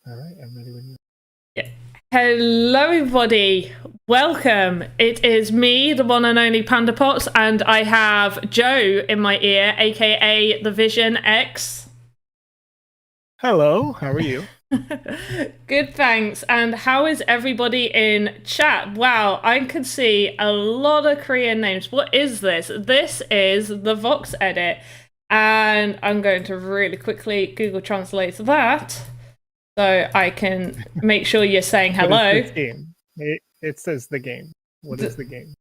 All right, I'm ready when you. Yeah. Hello, everybody. Welcome. It is me, the one and only Panda Pots, and I have Joe in my ear, aka the Vision X. Hello, how are you? Good, thanks. And how is everybody in chat? Wow, I can see a lot of Korean names. What is this? This is the VoxEdit, and I'm going to really quickly Google Translate that so I can make sure you're saying What is hello. this game? It says the game. What is the game?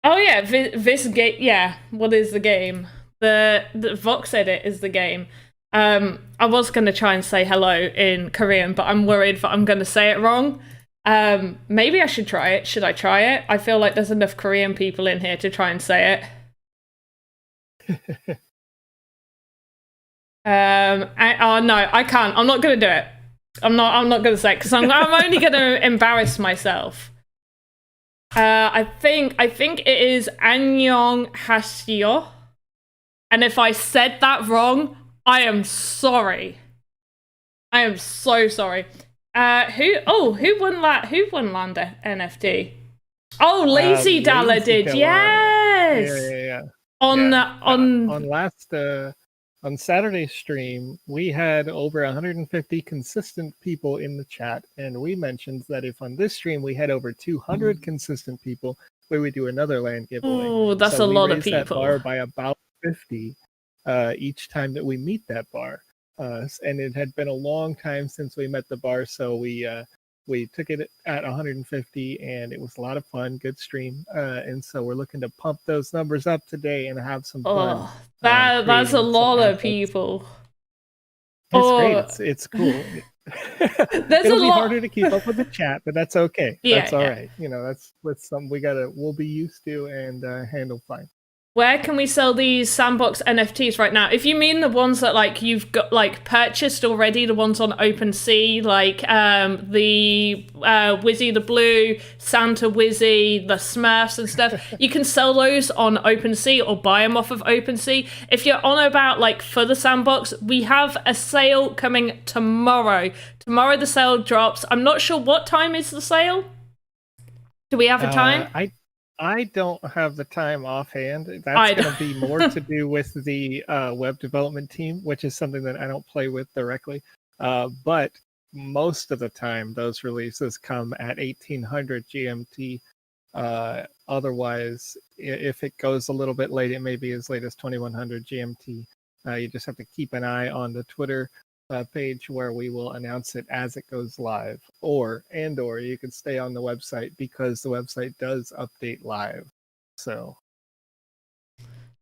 Oh yeah, this game. Yeah, what is the game? The Vox edit is the game. I was gonna try and say hello in Korean, but I'm worried that I'm gonna say it wrong. Maybe I should try it. Should I try it? I feel like there's enough Korean people in here to try and say it. Oh no, I can't. I'm not gonna do it. I'm not gonna say it because I'm only gonna embarrass myself. I think it is Annyeong Haseo. And if I said that wrong, I am sorry. I am so sorry. Who won that? Who won Lander NFT? Oh, Lazy Dalla Lazy did. Della. Yes. Yeah. On Yeah. on On Saturday's stream, we had over 150 consistent people in the chat, and we mentioned that if on this stream we had over 200 consistent people, we would do another land giveaway. Ooh, that's So a we lot of raised that people. bar by about 50 each time that we meet that bar. And it had been a long time since we met the bar, so we took it at 150, and it was a lot of fun, good stream. And so we're looking to pump those numbers up today and have some fun Oh, that's a creating some lot of assets. people. It's great. Oh, It's cool. there's a It'll be lot. harder to keep up with the chat, but that's okay. Yeah, That's all yeah. right. That's something we'll be used to and handle fine. Where can we sell these Sandbox NFTs right now? If you mean the ones that like you've got like purchased already, the ones on OpenSea, like the Wizzy the Blue, Santa Wizzy, the Smurfs and stuff, you can sell those on OpenSea or buy them off of OpenSea. If you're on about like for the Sandbox, we have a sale coming tomorrow. Tomorrow the sale drops. I'm not sure what time is the sale. Do we have a time? I don't have the time offhand. That's I going to be more don't. to do with the web development team, which is something that I don't play with directly. But most of the time, those releases come at 1800 GMT. Otherwise, if it goes a little bit late, it may be as late as 2100 GMT. You just have to keep an eye on the Twitter page where we will announce it as it goes live, or you can stay on the website because the website does update live. So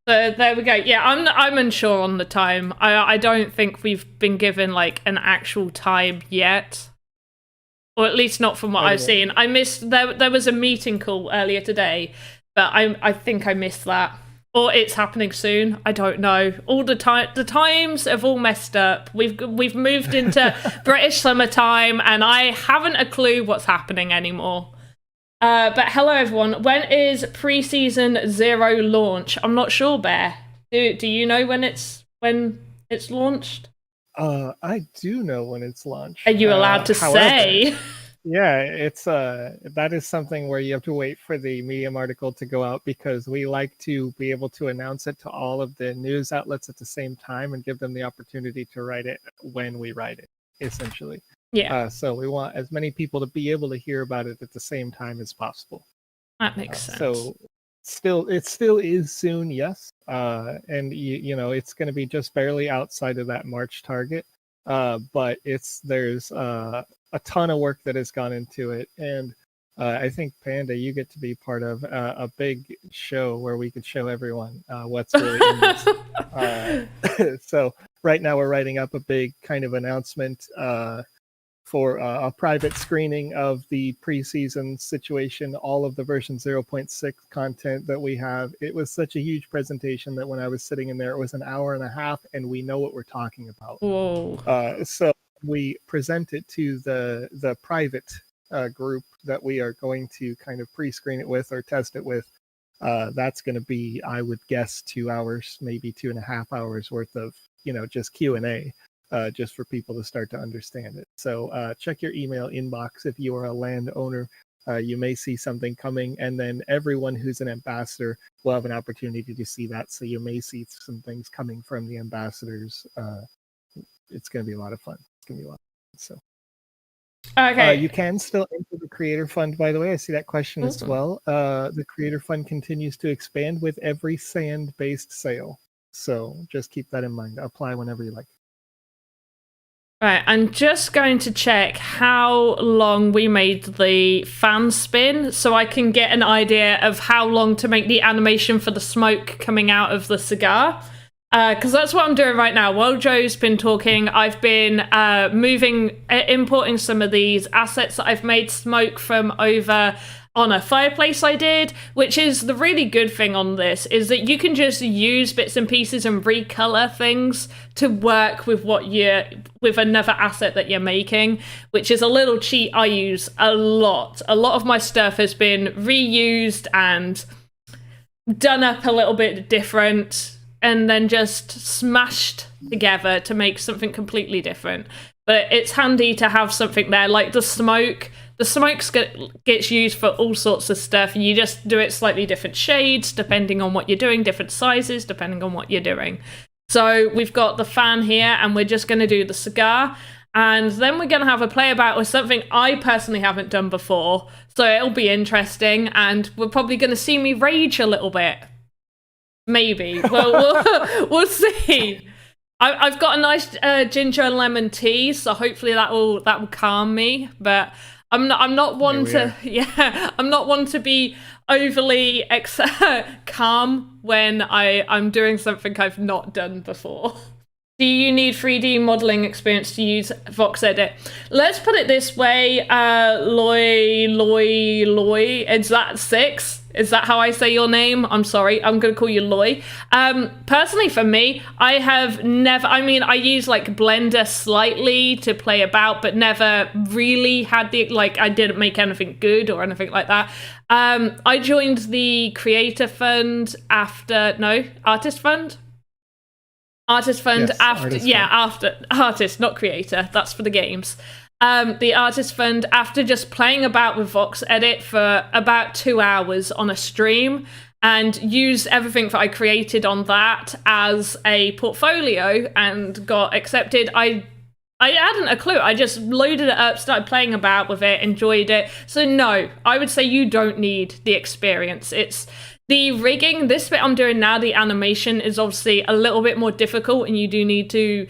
So there we go. Yeah, I'm unsure on the time. I don't think we've been given like an actual time yet, or at least not from what I've okay. seen. I missed there was a meeting call earlier today, but I think I missed that. Or it's happening soon. I don't know. All the times have all messed up. We've moved into British summertime, and I haven't a clue what's happening anymore. But hello everyone. When is preseason 0 launch? I'm not sure, Bear. Do you know when it's launched? I do know when it's Are launched. you allowed to However, say? yeah, it's that is something where you have to wait for the Medium article to go out because we like to be able to announce it to all of the news outlets at the same time and give them the opportunity to write it when we write it, essentially. Yeah, So we want as many people to be able to hear about it at the same time as possible. that makes sense. So it still is soon, yes. And it's going to be just barely outside of that March target. But there's a ton of work that has gone into it, and I think Panda, you get to be part of a big show where we could show everyone what's really in this. So right now we're writing up a big kind of announcement for a private screening of the preseason situation, all of the version 0.6 content that we have. It was such a huge presentation that when I was sitting in there, it was an hour and a half, and we know what we're talking about. Whoa. So we present it to the private group that we are going to kind of pre-screen it with or test it with. That's going to be, I would guess, 2 hours, maybe 2.5 hours worth of just Q&A. just for people to start to understand it. So check your email inbox if you are a landowner. You may see something coming, and then everyone who's an ambassador will have an opportunity to see that. So you may see some things coming from the ambassadors. It's going to be a lot of fun. It's going to be a lot of fun. So, okay. You can still enter the Creator Fund, by the way. I see that question as well. The Creator Fund continues to expand with every sand-based sale. So just keep that in mind. Apply whenever you like. Right, I'm just going to check how long we made the fan spin so I can get an idea of how long to make the animation for the smoke coming out of the cigar. Because that's what I'm doing right now. While Joe's been talking, I've been importing some of these assets that I've made smoke from over on a fireplace I did, which is the really good thing on this, is that you can just use bits and pieces and recolor things to work with with another asset that you're making, which is a little cheat I use a lot. A lot of my stuff has been reused and done up a little bit different and then just smashed together to make something completely different. But it's handy to have something there, like the smoke. The smoke gets used for all sorts of stuff, and you just do it slightly different shades, depending on what you're doing, different sizes, depending on what you're doing. So we've got the fan here, and we're just going to do the cigar, and then we're going to have a play about with something I personally haven't done before, so it'll be interesting, and we're probably going to see me rage a little bit. Maybe. Well, we'll see. I've got a nice ginger and lemon tea, so hopefully that will calm me, but I'm not one to be overly calm when I'm doing something I've not done before. Do you need 3D modeling experience to use VoxEdit? Let's put it this way, Loy, is that 6? Is that how I say your name? I'm sorry, I'm going to call you Loy. Personally for me, I use like Blender slightly to play about, but never really had I didn't make anything good or anything like that. I joined the Creator Fund Artist Fund? Artist Fund after Artist, not Creator. That's for the games. The Artist Fund after just playing about with VoxEdit for about 2 hours on a stream and used everything that I created on that as a portfolio and got accepted. I hadn't a clue. I just loaded it up, started playing about with it, enjoyed it. So no, I would say you don't need the experience. It's the rigging. This bit I'm doing now, the animation, is obviously a little bit more difficult, and you do need to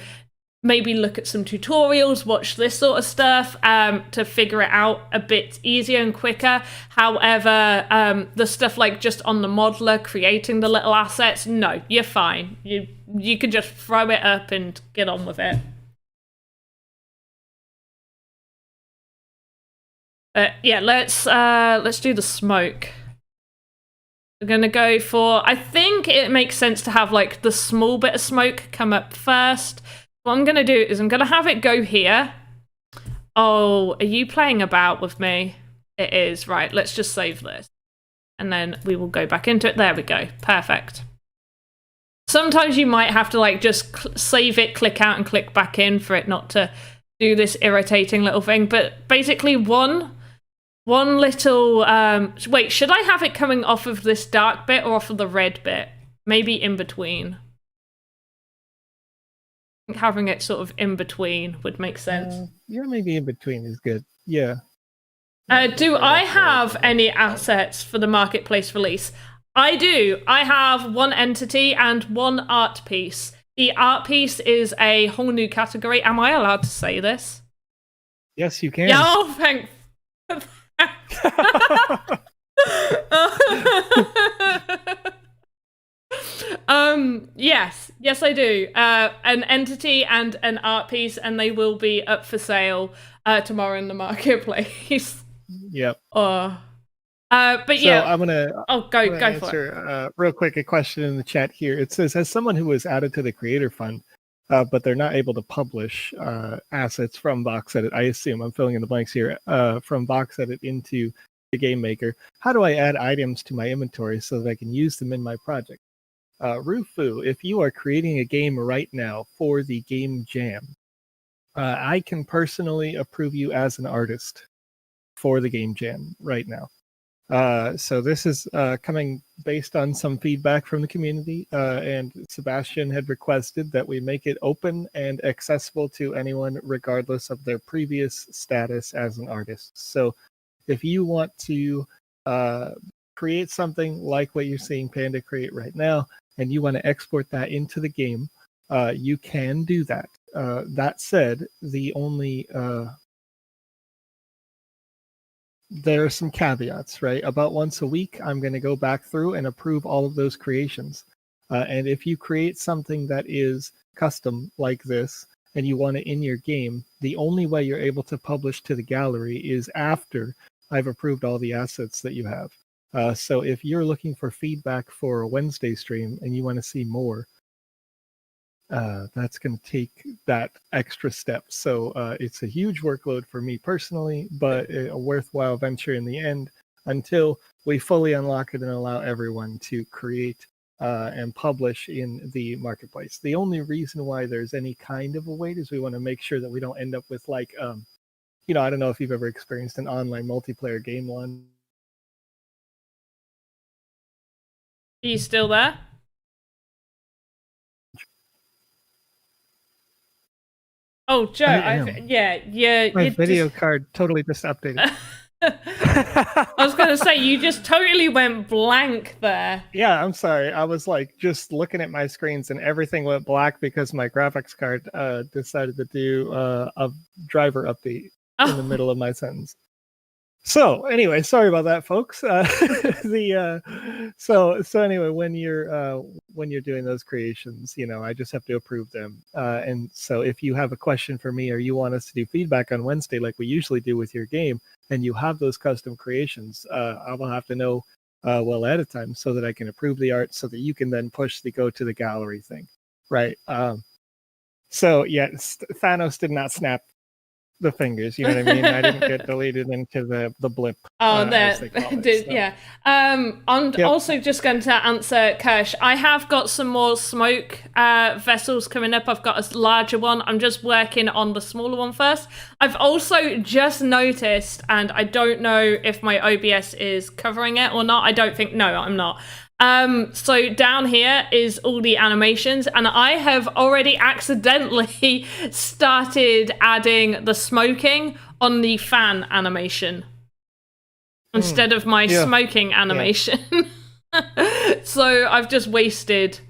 maybe look at some tutorials, watch this sort of stuff to figure it out a bit easier and quicker. However, the stuff like just on the modeler, creating the little assets, no, you're fine. You could just throw it up and get on with it. Yeah, let's do the smoke. We're gonna go for, I think it makes sense to have like the small bit of smoke come up first. What I'm gonna do is I'm gonna have it go here. Oh, are you playing about with me? It is, right, let's just save this. And then we will go back into it. There we go, perfect. Sometimes you might have to like just save it, click out and click back in for it not to do this irritating little thing. But basically one little, wait, should I have it coming off of this dark bit or off of the red bit? Maybe in between. I think having it sort of in between would make sense. Yeah, maybe in between is good. Yeah. Do I have any assets for the marketplace release? I do. I have one entity and one art piece. The art piece is a whole new category. Am I allowed to say this? Yes, you can. Yeah, oh, thanks. Yes I do. An entity and an art piece, and they will be up for sale tomorrow in the marketplace. Yep. But so yeah, I'm gonna go answer, for it. Real quick, a question in the chat here. It says, as someone who was added to the Creator Fund, but they're not able to publish assets from VoxEdit, I assume, I'm filling in the blanks here, from VoxEdit into the Game Maker, how do I add items to my inventory so that I can use them in my project? Rufu, if you are creating a game right now for the Game Jam, I can personally approve you as an artist for the Game Jam right now. So this is coming based on some feedback from the community, and Sebastian had requested that we make it open and accessible to anyone regardless of their previous status as an artist. So if you want to create something like what you're seeing Panda create right now, and you want to export that into the game, you can do that. That said, there are some caveats, right? About once a week, I'm going to go back through and approve all of those creations. And if you create something that is custom like this, and you want it in your game, the only way you're able to publish to the gallery is after I've approved all the assets that you have. So if you're looking for feedback for a Wednesday stream and you want to see more, that's going to take that extra step. So it's a huge workload for me personally, but a worthwhile venture in the end until we fully unlock it and allow everyone to create and publish in the marketplace. The only reason why there's any kind of a wait is we want to make sure that we don't end up with like, I don't know if you've ever experienced an online multiplayer game one. Are you still there? Oh, Joe, My video card totally just updated. I was going to say, you just totally went blank there. Yeah, I'm sorry. I was like just looking at my screens and everything went black because my graphics card decided to do a driver update in the middle of my sentence. So anyway, sorry about that, folks. So anyway, when you're doing those creations, I just have to approve them. And so if you have a question for me or you want us to do feedback on Wednesday, like we usually do with your game, and you have those custom creations, I will have to know well ahead of time so that I can approve the art so that you can then push the go to the gallery thing, right? So yeah, Thanos did not snap the fingers, you know what I mean? I didn't get deleted into the blip. Oh, yeah. I'm also just going to answer Kirsch. I have got some more smoke vessels coming up. I've got a larger one. I'm just working on the smaller one first. I've also just noticed, and I don't know if my OBS is covering it or not. No, I'm not. So down here is all the animations, and I have already accidentally started adding the smoking on the fan animation instead of my smoking animation. Yeah. So I've just wasted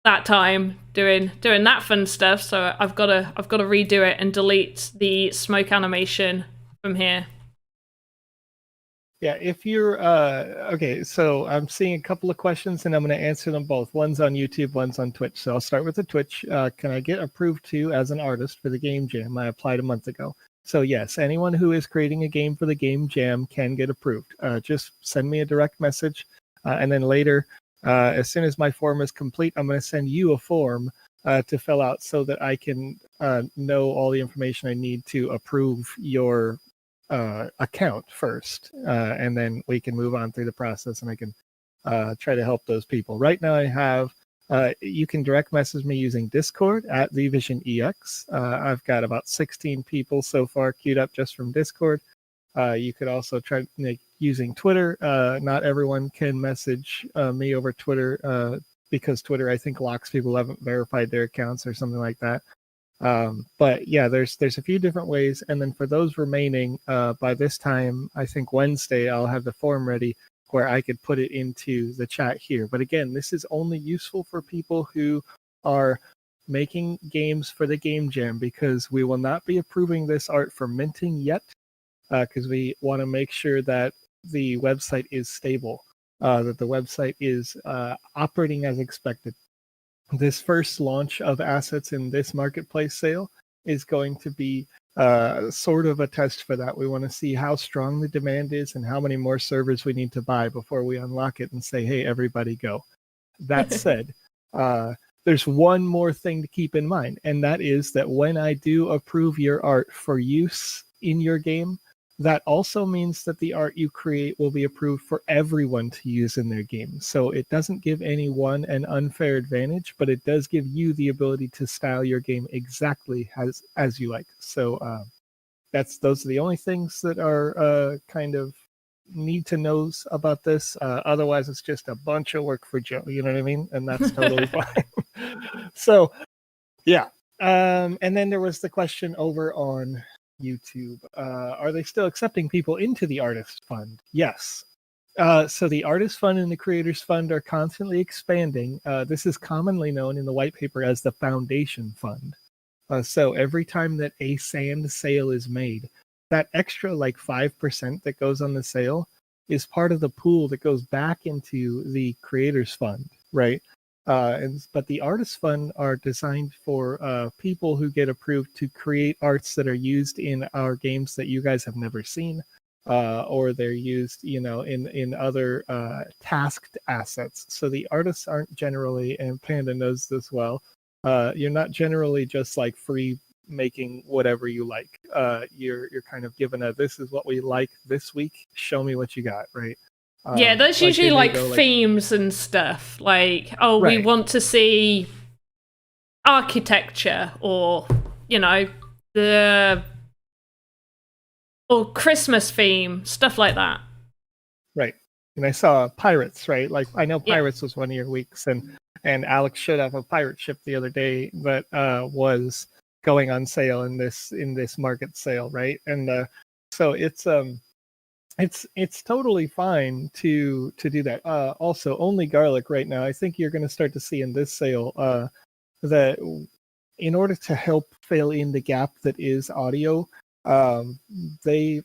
that time doing that fun stuff. So I've got to redo it and delete the smoke animation from here. Yeah, if you're okay, so I'm seeing a couple of questions and I'm going to answer them both. One's on YouTube, one's on Twitch. So I'll start with the Twitch. Can I get approved to as an artist for the Game Jam? I applied a month ago. So yes, anyone who is creating a game for the Game Jam can get approved. Just send me a direct message, and then later, as soon as my form is complete, I'm going to send you a form to fill out so that I can know all the information I need to approve your account first, and then we can move on through the process and I can try to help those people. Right now I have you can direct message me using Discord at TheVisionEX. I've got about 16 people so far queued up just from Discord. You could also try using Twitter. Not everyone can message me over Twitter because Twitter I think locks people who haven't verified their accounts or something like that. But yeah, there's a few different ways, and then for those remaining, by this time I think Wednesday I'll have the form ready where I could put it into the chat here. But again, this is only useful for people who are making games for the Game Jam, because we will not be approving this art for minting yet, because we want to make sure that the website is stable, that the website is operating as expected. This first launch of assets in this marketplace sale is going to be sort of a test for that. We want to see how strong the demand is and how many more servers we need to buy before we unlock it and say, hey, everybody go. That said, there's one more thing to keep in mind, and that is that when I do approve your art for use in your game, that also means that the art you create will be approved for everyone to use in their game. So it doesn't give anyone an unfair advantage, but it does give you the ability to style your game exactly as you like. So those are the only things that are kind of need to knows about this. Otherwise, it's just a bunch of work for Joe. You know what I mean? And that's totally fine. So yeah. And then there was the question over on YouTube. Are they still accepting people into the Artist Fund? Yes. So the Artist Fund and the Creators Fund are constantly expanding. This is commonly known in the white paper as the Foundation Fund. So every time that a sand sale is made, that extra like 5% that goes on the sale is part of the pool that goes back into the Creators Fund, right? But the Artist Fund are designed for people who get approved to create arts that are used in our games that you guys have never seen, or they're used, in other tasked assets. So the artists aren't generally, and Panda knows this well, you're not generally just like free making whatever you like. You're kind of given this is what we like this week. Show me what you got, right? Yeah, that's usually like themes and stuff. Like, oh, right. We want to see architecture, or or Christmas theme, stuff like that. Right. And I saw pirates, right? Like, I know pirates was one of your weeks, and Alex showed up a pirate ship the other day that was going on sale in this market sale, right? And so it's totally fine to do that. Also, only garlic right now. I think you're going to start to see in this sale that in order to help fill in the gap that is audio, they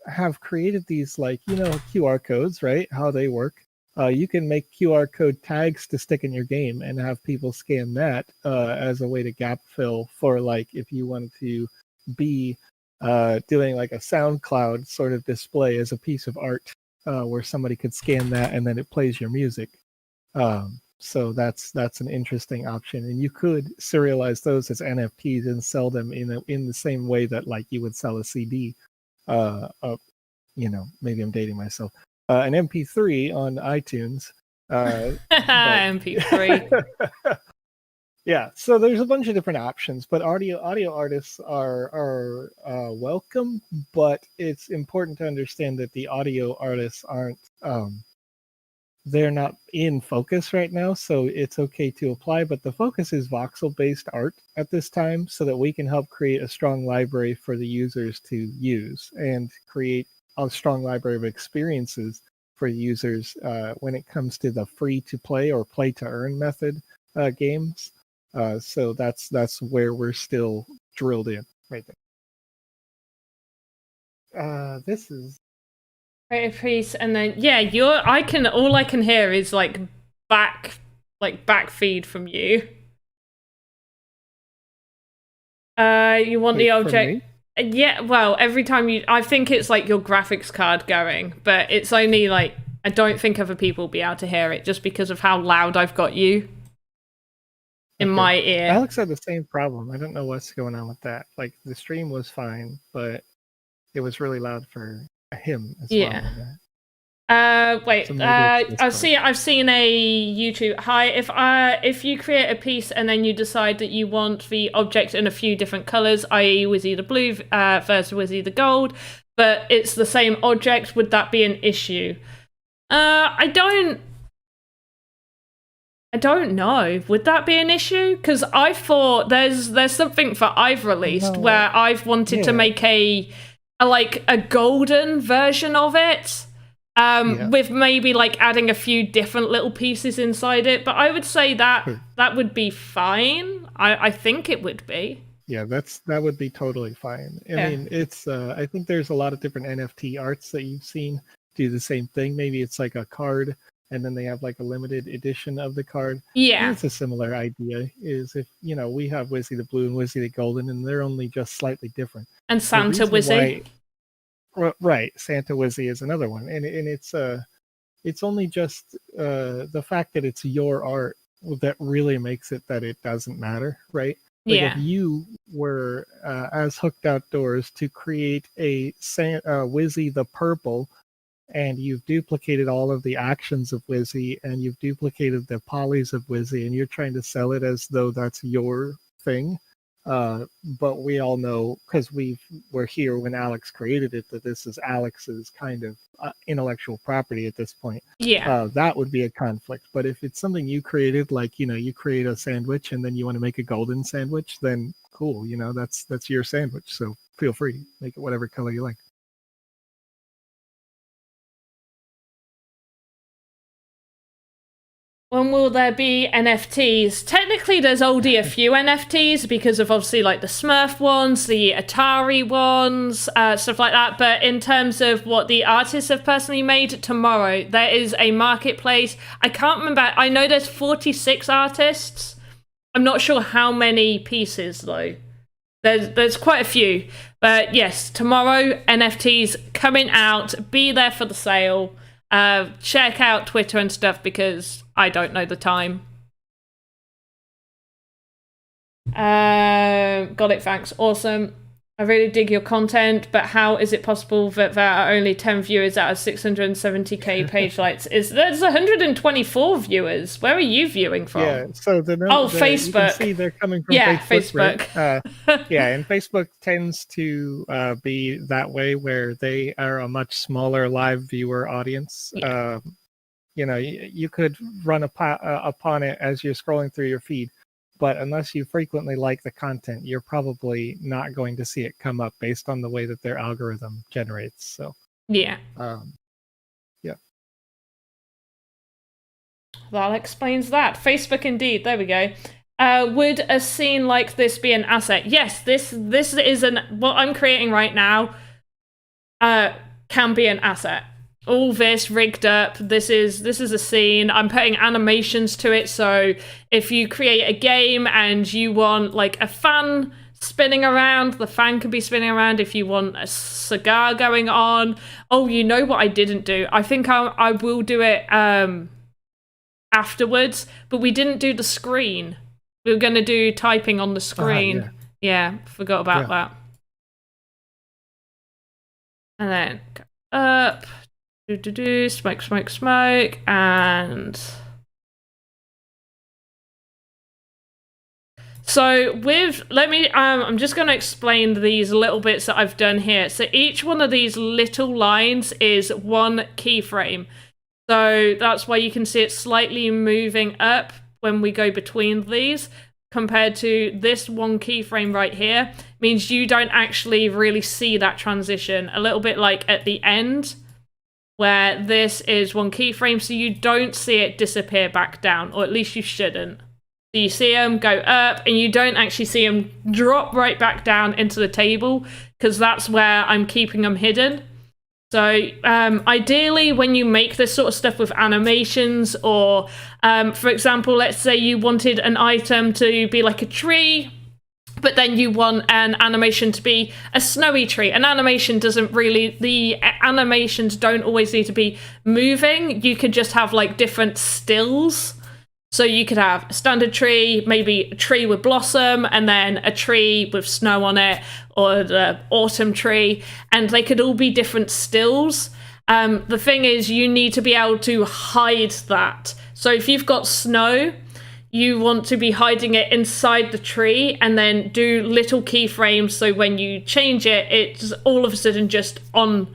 have created these QR codes, right? How they work. You can make QR code tags to stick in your game and have people scan that as a way to gap fill for if you wanted to be doing like a SoundCloud sort of display as a piece of art where somebody could scan that and then it plays your music. So that's an interesting option, and you could serialize those as NFTs and sell them in the same way that you would sell a CD. Maybe I'm dating myself. An MP3 on iTunes. MP3. Yeah, so there's a bunch of different options, but audio artists are welcome, but it's important to understand that the audio artists aren't they're not in focus right now, so it's okay to apply, but the focus is voxel based art at this time so that we can help create a strong library for the users to use and create a strong library of experiences for users when it comes to the free to play or play to earn method games. So that's where we're still drilled in right there. This is Create a piece, and then all I can hear is back feed from you. You want the object? Yeah, well, every time I think it's your graphics card going, but it's only I don't think other people will be able to hear it just because of how loud I've got you in my ear. Alex had the same problem. I don't know what's going on with that. The stream was fine, but it was really loud for him as well. Wait. So I've seen a YouTube. Hi, if you create a piece and then you decide that you want the object in a few different colors, i.e., Wizzy the blue versus Wizzy the gold, but it's the same object, would that be an issue? I don't know. Would that be an issue? Because I thought there's something that I've released where I've wanted to make a golden version of it, with maybe adding a few different little pieces inside it. But I would say that would be fine. I think it would be. Yeah, that would be totally fine. I mean, it's I think there's a lot of different NFT arts that you've seen do the same thing. Maybe it's a card, and then they have a limited edition of the card. Yeah, and it's a similar idea. Is if we have Wizzy the blue and Wizzy the golden, and they're only just slightly different. And Santa Wizzy. Right, Santa Wizzy is another one, and it's only just the fact that it's your art that really makes it that it doesn't matter, right? Like Yeah. if you were as Hooked Outdoors to create a Wizzy the Purple, and you've duplicated all of the actions of Wizzy, and you've duplicated the polys of Wizzy, and you're trying to sell it as though that's your thing. But we all know, because we're here when Alex created it, that this is Alex's kind of intellectual property at this point. Yeah. That would be a conflict. But if it's something you created, like, you create a sandwich and then you want to make a golden sandwich, then cool, that's your sandwich. So feel free, make it whatever color you like. When will there be NFTs? Technically, there's already a few NFTs because of obviously like the Smurf ones, the Atari ones, stuff like that. But in terms of what the artists have personally made, tomorrow there is a marketplace. I can't remember. I know there's 46 artists. I'm not sure how many pieces though. There's quite a few. But yes, tomorrow NFTs coming out. Be there for the sale. Check out Twitter and stuff because I don't know the time. Got it, thanks. Awesome. I really dig your content, but how is it possible that there are only 10 viewers out of 670k page likes? There's 124 viewers. Where are you viewing from? Yeah, so Facebook. You can see they're coming from Facebook. Right? Yeah, and Facebook tends to be that way, where they are a much smaller live viewer audience. Yeah. You could run upon it as you're scrolling through your feed, but unless you frequently like the content, you're probably not going to see it come up based on the way that their algorithm generates. So yeah. Yeah. That explains that. Facebook indeed. There we go. Would a scene like this be an asset? Yes, this is what I'm creating right now can be an asset. All this rigged up. This is a scene. I'm putting animations to it. So if you create a game and you want like a fan spinning around, the fan can be spinning around. If you want a cigar going on, oh, you know what I didn't do? I think I will do it afterwards. But we didn't do the screen. We were going to do typing on the screen. Yeah, forgot about that. And then go up. Smoke, and so I'm just going to explain these little bits that I've done here. So each one of these little lines is one keyframe. So that's why you can see it slightly moving up when we go between these, compared to this one keyframe right here. Means you don't actually really see that transition. A little bit like at the end, where this is one keyframe, so you don't see it disappear back down, or at least you shouldn't. So you see them go up, and you don't actually see them drop right back down into the table, because that's where I'm keeping them hidden. So ideally, when you make this sort of stuff with animations, or for example, let's say you wanted an item to be like a tree, but then you want an animation to be a snowy tree. An animation the animations don't always need to be moving. You could just have like different stills. So you could have a standard tree, maybe a tree with blossom, and then a tree with snow on it, or the autumn tree, and they could all be different stills. The thing is, you need to be able to hide that. So if you've got snow, you want to be hiding it inside the tree, and then do little keyframes, so when you change it, it's all of a sudden just on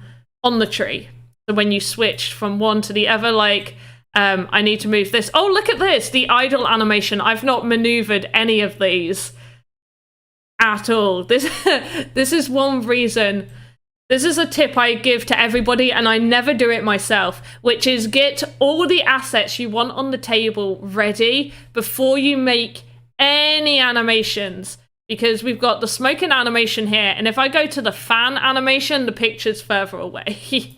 the tree. So when you switch from one to the other, like, I need to move this. Oh, look at this, the idle animation. I've not maneuvered any of these at all. This is one reason. This is a tip I give to everybody, and I never do it myself, which is get all the assets you want on the table ready before you make any animations, because we've got the smoking animation here, and if I go to the fan animation, the picture's further away.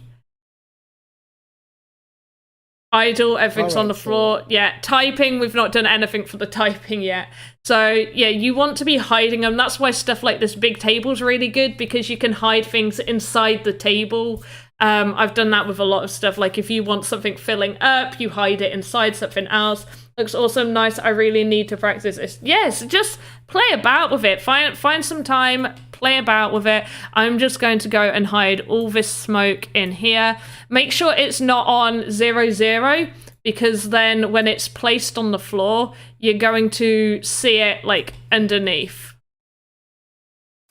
Idle, everything's on the floor. Yeah, typing, we've not done anything for the typing yet. So yeah, you want to be hiding them. That's why stuff like this big table is really good, because you can hide things inside the table. I've done that with a lot of stuff. Like if you want something filling up, you hide it inside something else. Looks awesome, nice. I really need to practice this. Yes, just play about with it. Find some time, play about with it. I'm just going to go and hide all this smoke in here. Make sure it's not on 0, because then when it's placed on the floor, you're going to see it like underneath.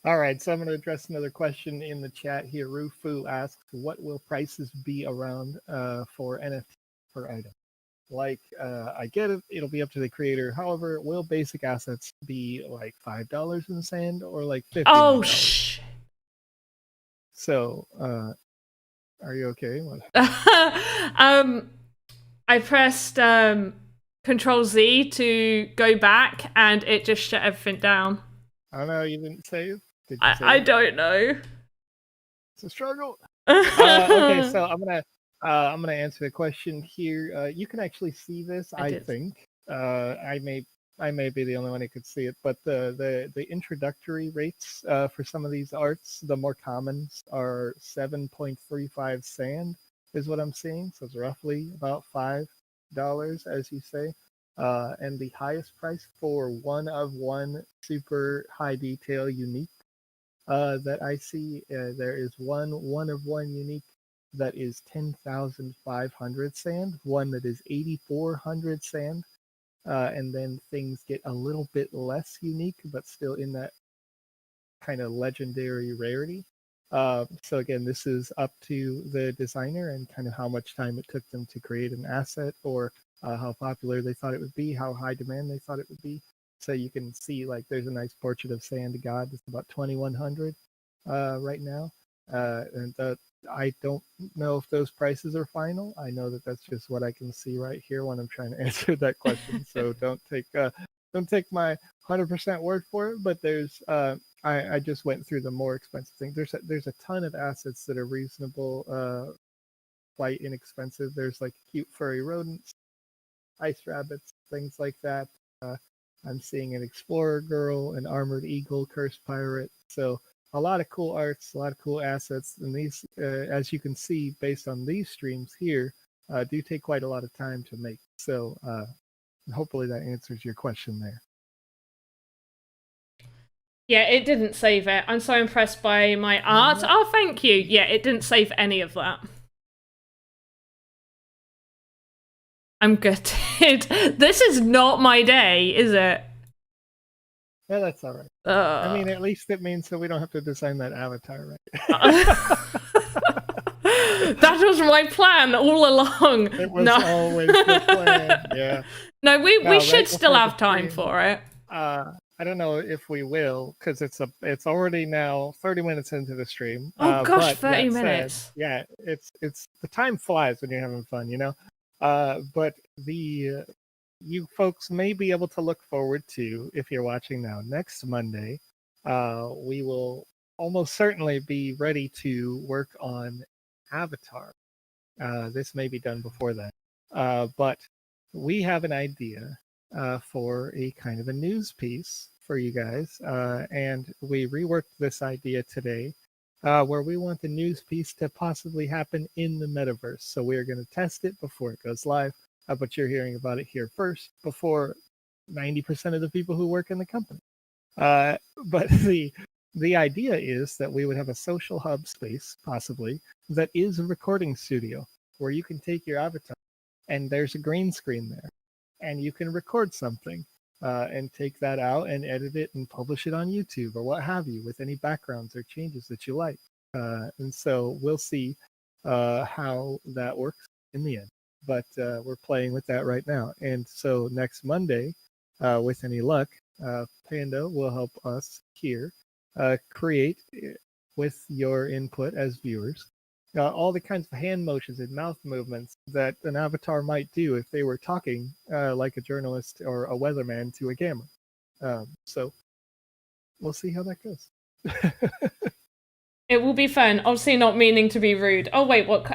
All right, so I'm going to address another question in the chat here. Rufu asks, what will prices be around for NFT per item? Like, I get it, it'll be up to the creator. However, will basic assets be like $5 in the sand or like $50? Oh, shit. So, are you okay? I pressed Control Z to go back, and it just shut everything down. I don't know, you didn't save? Did you save? I don't know. It's a struggle. Okay, so I'm gonna answer the question here. You can actually see this, I think. I may be the only one who could see it, but the introductory rates for some of these arts, the more commons are 7.35 sand is what I'm seeing. So it's roughly about $5, as you say. And the highest price for one of one super high detail unique that I see, there is one of one unique that is 10,500 sand, one that is 8,400 sand, and then things get a little bit less unique, but still in that kind of legendary rarity. So again, this is up to the designer and kind of how much time it took them to create an asset, or how popular they thought it would be, how high demand they thought it would be. So you can see, like, there's a nice portrait of Sand God. It's about 2,100 right now. And I don't know if those prices are final. I know that that's just what I can see right here when I'm trying to answer that question. So don't take my 100% word for it. But there's I just went through the more expensive things. There's a ton of assets that are reasonable, quite inexpensive. There's like cute furry rodents, ice rabbits, things like that. I'm seeing an explorer girl, an armored eagle, cursed pirate. So a lot of cool arts, a lot of cool assets. And these, as you can see, based on these streams here, do take quite a lot of time to make. So hopefully that answers your question there. Yeah, it didn't save it. I'm so impressed by my art. Oh, thank you. Yeah, it didn't save any of that. I'm gutted. This is not my day, is it? Yeah, that's all right. I mean, at least it means that we don't have to design that avatar, right? That was my plan all along. It was always the plan. Yeah. No, we should still have time for it. I don't know if we will, because it's already now 30 minutes into the stream. Oh gosh, 30 minutes. Yeah, it's the time flies when you're having fun, you know. But you folks may be able to look forward to, if you're watching now, next Monday, we will almost certainly be ready to work on Avatar. This may be done before that, but we have an idea for a kind of a news piece for you guys, and we reworked this idea today, where we want the news piece to possibly happen in the metaverse. So we're going to test it before it goes live, but you're hearing about it here first before 90% of the people who work in the company. But the idea is that we would have a social hub space, possibly, that is a recording studio where you can take your avatar and there's a green screen there and you can record something and take that out and edit it and publish it on YouTube or what have you, with any backgrounds or changes that you like. And so we'll see how that works in the end. But we're playing with that right now. And so next Monday, with any luck, Panda will help us here create, with your input as viewers, all the kinds of hand motions and mouth movements that an avatar might do if they were talking like a journalist or a weatherman to a camera. So we'll see how that goes. It will be fun. Obviously not meaning to be rude. Oh, wait, what?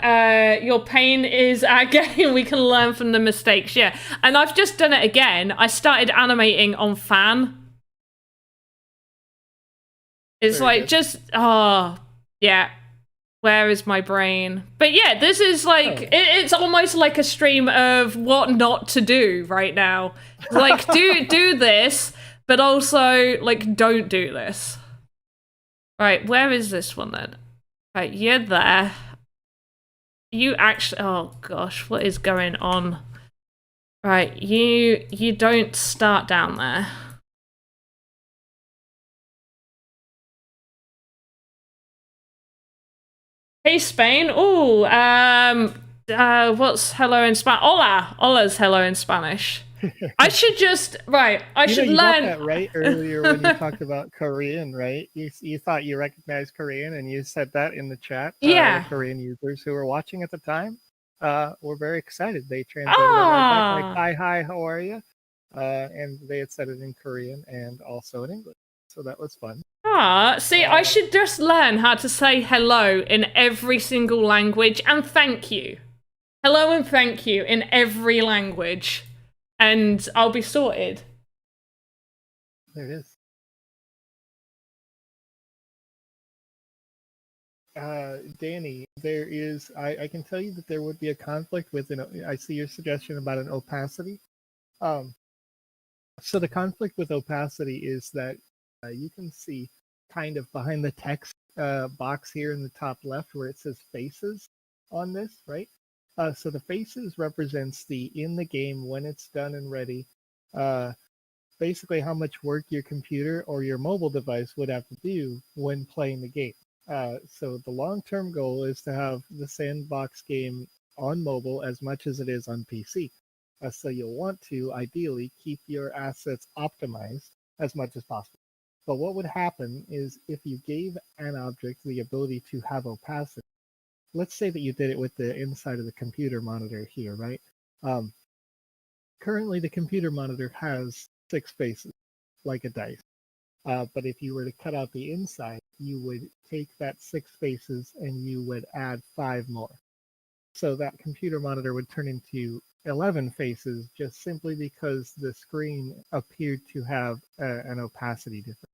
Your pain is our game. We can learn from the mistakes. Yeah. And I've just done it again. I started animating on fan. It's very like good. Just, yeah. Where is my brain? But yeah, this is like, it's almost like a stream of what not to do right now. Like, do this, but also, like, don't do this. Right, where is this one then? Right, you're there. You actually, oh gosh, what is going on? Right, you don't start down there. Hey Spain. Oh, what's hello in Spanish? Hola. Hola's hello in Spanish. I should just I should you learn. got that right earlier when you talked about Korean, right? You thought you recognized Korean, and you said that in the chat. Yeah. The Korean users who were watching at the time were very excited. They translated that right back, like, hi, how are you? And they had said it in Korean and also in English, so that was fun. See, I should just learn how to say hello in every single language and thank you. Hello and thank you in every language, and I'll be sorted. There it is. Danny, there is, I can tell you that there would be a conflict with I see your suggestion about an opacity. So the conflict with opacity is that you can see kind of behind the text box here in the top left where it says faces on this, right? So the faces represents the in the game when it's done and ready, basically how much work your computer or your mobile device would have to do when playing the game. So the long-term goal is to have the Sandbox game on mobile as much as it is on PC. So you'll want to ideally keep your assets optimized as much as possible. But what would happen is if you gave an object the ability to have opacity, let's say that you did it with the inside of the computer monitor here, right? Currently the computer monitor has 6 faces, like a dice. But if you were to cut out the inside, you would take that 6 faces and you would add 5 more. So that computer monitor would turn into 11 faces just simply because the screen appeared to have an opacity difference.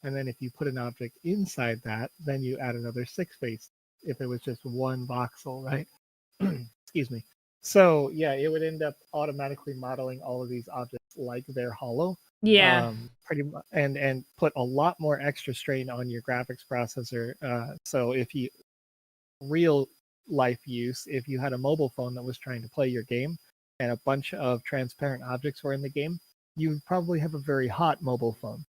And then if you put an object inside that, then you add another 6 faces if it was just one voxel, right? Excuse me. So yeah, it would end up automatically modeling all of these objects like they're hollow. Yeah. Pretty much, and put a lot more extra strain on your graphics processor. So if you real life use, if you had a mobile phone that was trying to play your game and a bunch of transparent objects were in the game, you would probably have a very hot mobile phone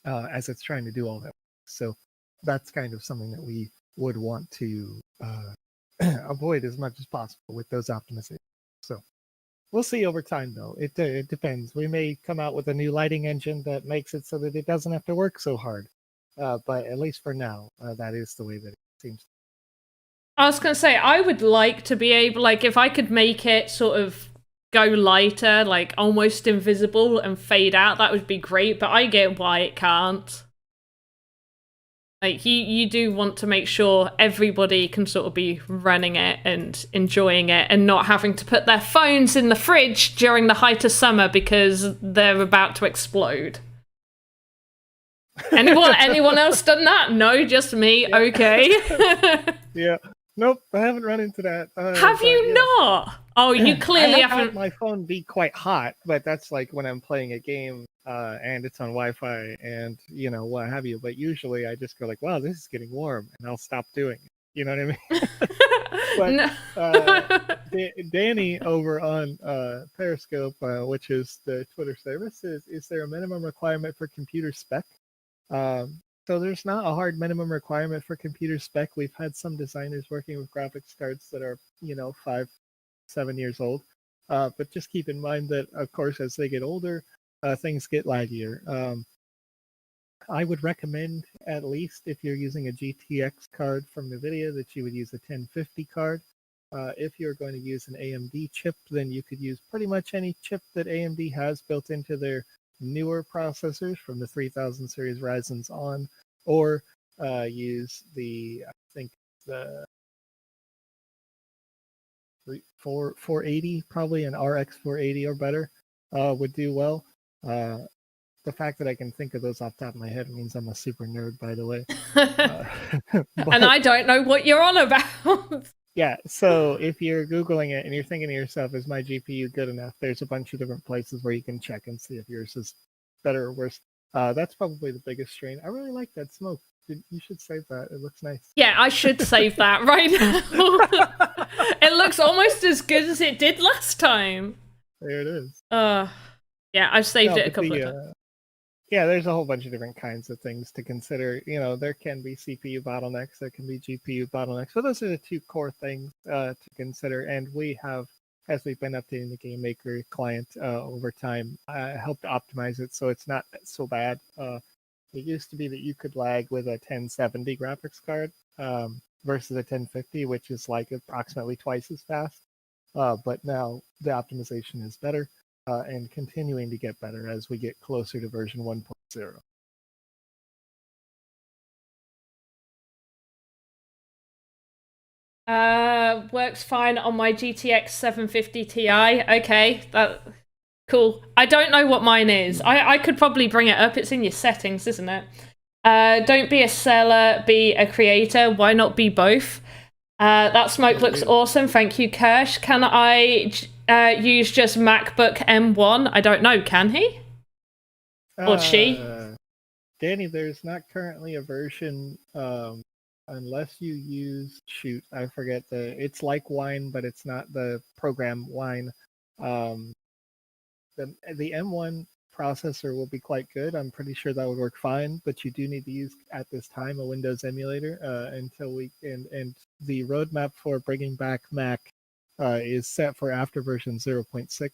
as it's trying to do all that. So that's kind of something that we would want to avoid as much as possible with those optimizations. So we'll see over time, though. It depends. We may come out with a new lighting engine that makes it so that it doesn't have to work so hard. But at least for now, that is the way that it seems. I was going to say, I would like to be able, like, if I could make it sort of go lighter, like almost invisible and fade out, that would be great, but I get why it can't. Like, you do want to make sure everybody can sort of be running it and enjoying it and not having to put their phones in the fridge during the height of summer because they're about to explode. Anyone else done that? No, just me. Yeah. Okay. Yeah. Nope, I haven't run into that. Have you not? Oh, you clearly haven't. Had my phone be quite hot, but that's like when I'm playing a game and it's on Wi-Fi and what have you. But usually I just go like, "Wow, this is getting warm," and I'll stop doing it. You know what I mean? But Danny over on Periscope, which is the Twitter service, is there a minimum requirement for computer spec? So there's not a hard minimum requirement for computer spec. We've had some designers working with graphics cards that are, 5, 7 years old. But just keep in mind that, of course, as they get older, things get laggier. I would recommend, at least if you're using a GTX card from NVIDIA, that you would use a 1050 card. If you're going to use an AMD chip, then you could use pretty much any chip that AMD has built into their newer processors from the 3000 series Ryzen's on, or use the 480, probably an RX 480 or better would do well. The fact that I can think of those off the top of my head means I'm a super nerd, by the way. And I don't know what you're on about. Yeah, so if you're Googling it and you're thinking to yourself, is my GPU good enough? There's a bunch of different places where you can check and see if yours is better or worse. That's probably the biggest strain. I really like that smoke. You should save that. It looks nice. Yeah, I should save that right now. It looks almost as good as it did last time. There it is. Yeah, I've saved it a couple of times. Yeah, there's a whole bunch of different kinds of things to consider. There can be CPU bottlenecks, there can be GPU bottlenecks. So those are the two core things to consider. And we have, as we've been updating the Game Maker client over time, helped optimize it so it's not so bad. It used to be that you could lag with a 1070 graphics card versus a 1050, which is like approximately twice as fast. But now the optimization is better. And continuing to get better as we get closer to version 1.0. Works fine on my GTX 750 Ti. Okay, that cool. I don't know what mine is. I could probably bring it up. It's in your settings, isn't it? Don't be a seller, be a creator. Why not be both? That smoke looks awesome. Thank you, Kirsch. Can I use just MacBook M1? I don't know. Can he? Or she? Danny, there's not currently a version unless you use, I forget it's like Wine, but it's not the program Wine. The M1 processor will be quite good. I'm pretty sure that would work fine, but you do need to use at this time a Windows emulator until we and the roadmap for bringing back Mac is set for after version 0.6.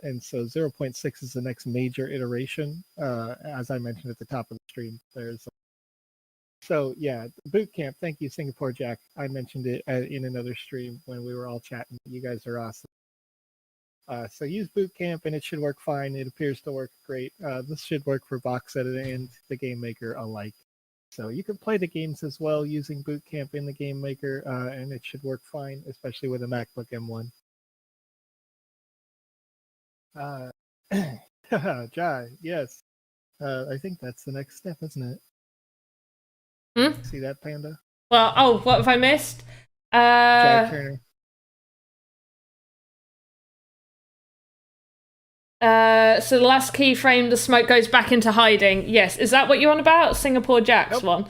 And so 0.6 is the next major iteration, as I mentioned at the top of the stream. So yeah, Boot Camp. Thank you, Singapore Jack. I mentioned it in another stream when we were all chatting. You guys are awesome. So use Boot Camp and it should work fine. It appears to work great. This should work for VoxEdit and the Game Maker alike. So you can play the games as well using Boot Camp in the Game Maker, and it should work fine, especially with a MacBook M1. Jai, yes. I think that's the next step, isn't it? See that, Panda? Well, what have I missed? Jai Turner. So the last keyframe, the smoke goes back into hiding. Yes, is that what you're on about? Singapore Jack's one.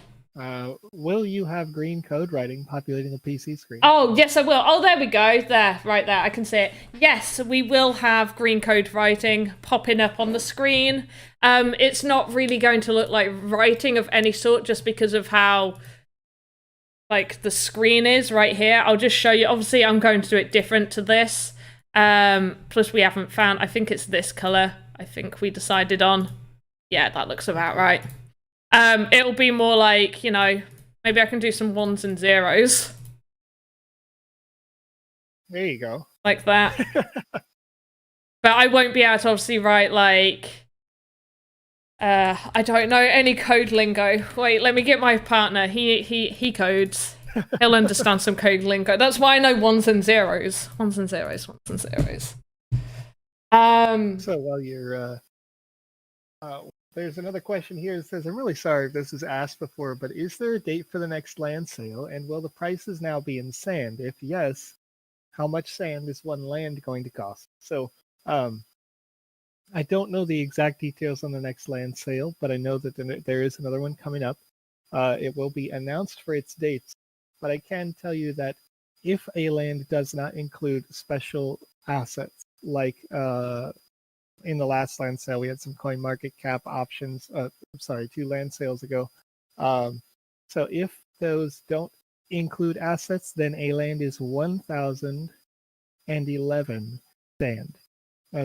Will you have green code writing populating the PC screen? Oh, yes, I will. Oh, there we go. There, right there. I can see it. Yes, we will have green code writing popping up on the screen. It's not really going to look like writing of any sort just because of how like the screen is right here. I'll just show you. Obviously, I'm going to do it different to this. Plus we haven't found, I think it's this color. I think we decided on. Yeah, that looks about right. It'll be more like, maybe I can do some ones and zeros. There you go. Like that. But I won't be able to obviously write like, I don't know any code lingo. Wait, let me get my partner. He codes. He'll understand some code lingo. That's why I know ones and zeros. Ones and zeros, ones and zeros. So while you're there's another question here that says, I'm really sorry if this was asked before, but is there a date for the next land sale? And will the prices now be in sand? If yes, how much sand is one land going to cost? So I don't know the exact details on the next land sale, but I know that there is another one coming up. It will be announced for its dates, but I can tell you that if a land does not include special assets, like in the last land sale, we had some coin market cap options. 2 land sales ago. So if those don't include assets, then a land is 1,011 sand.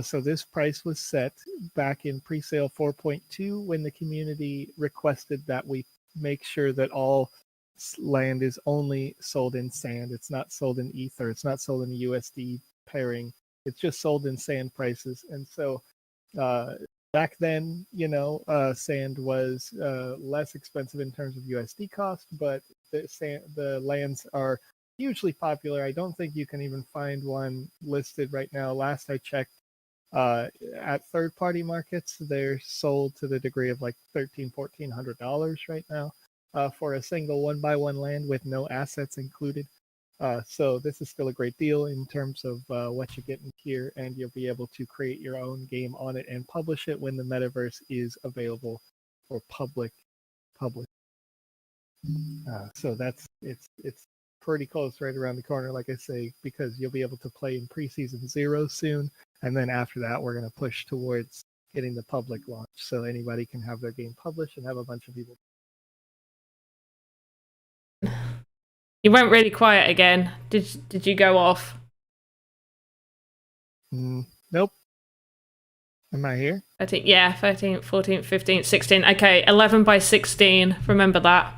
So this price was set back in pre-sale 4.2 when the community requested that we make sure that all land is only sold in sand. It's not sold in Ether. It's not sold in USD pairing. It's just sold in sand prices. And so back then, sand was less expensive in terms of USD cost, but the lands are hugely popular. I don't think you can even find one listed right now. Last I checked, at third-party markets, they're sold to the degree of like $1,300-$1,400 right now for a single 1x1 land with no assets included. So this is still a great deal in terms of what you get in here, and you'll be able to create your own game on it and publish it when the metaverse is available for public. So it's pretty close, right around the corner, like I say, because you'll be able to play in preseason 0 soon, and then after that, we're going to push towards getting the public launch, so anybody can have their game published and have a bunch of people. You went really quiet again. Did you go off? Nope. Am I here? 13, yeah, 13, 14, 15, 16. Okay, 11 by 16. Remember that.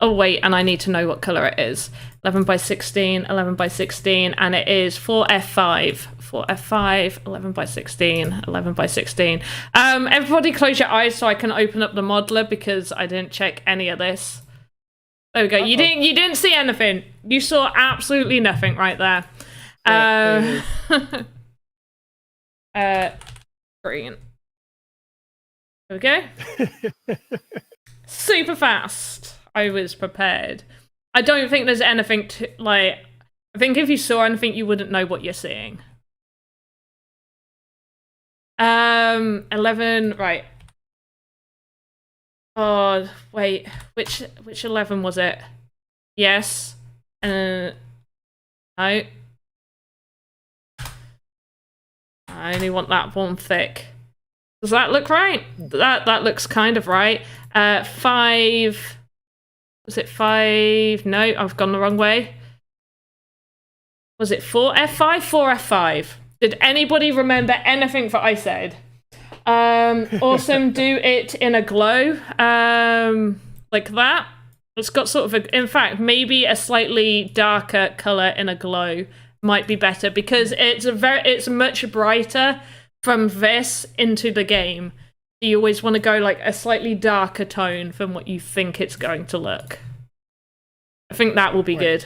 Oh, wait, and I need to know what color it is. 11 by 16, 11 by 16, and it is 4F5. 4F5, 11 by 16, 11 by 16. Everybody close your eyes so I can open up the modeler because I didn't check any of this. There we go. You didn't see anything. You saw absolutely nothing right there. Green. There we go. Super fast. I was prepared. I don't think there's anything to, like, I think if you saw anything, you wouldn't know what you're seeing. 11, right. Oh, wait. Which 11 was it? Yes. No. I only want that one thick. Does that look right? That looks kind of right. 5. Was it 5? No, I've gone the wrong way. Was it 4F5? 4F5. Did anybody remember anything that I said? Awesome, do it in a glow. Like that. It's got sort of in fact, maybe a slightly darker color in a glow might be better because it's much brighter from this into the game. You always want to go like a slightly darker tone from what you think it's going to look. I think that will be good.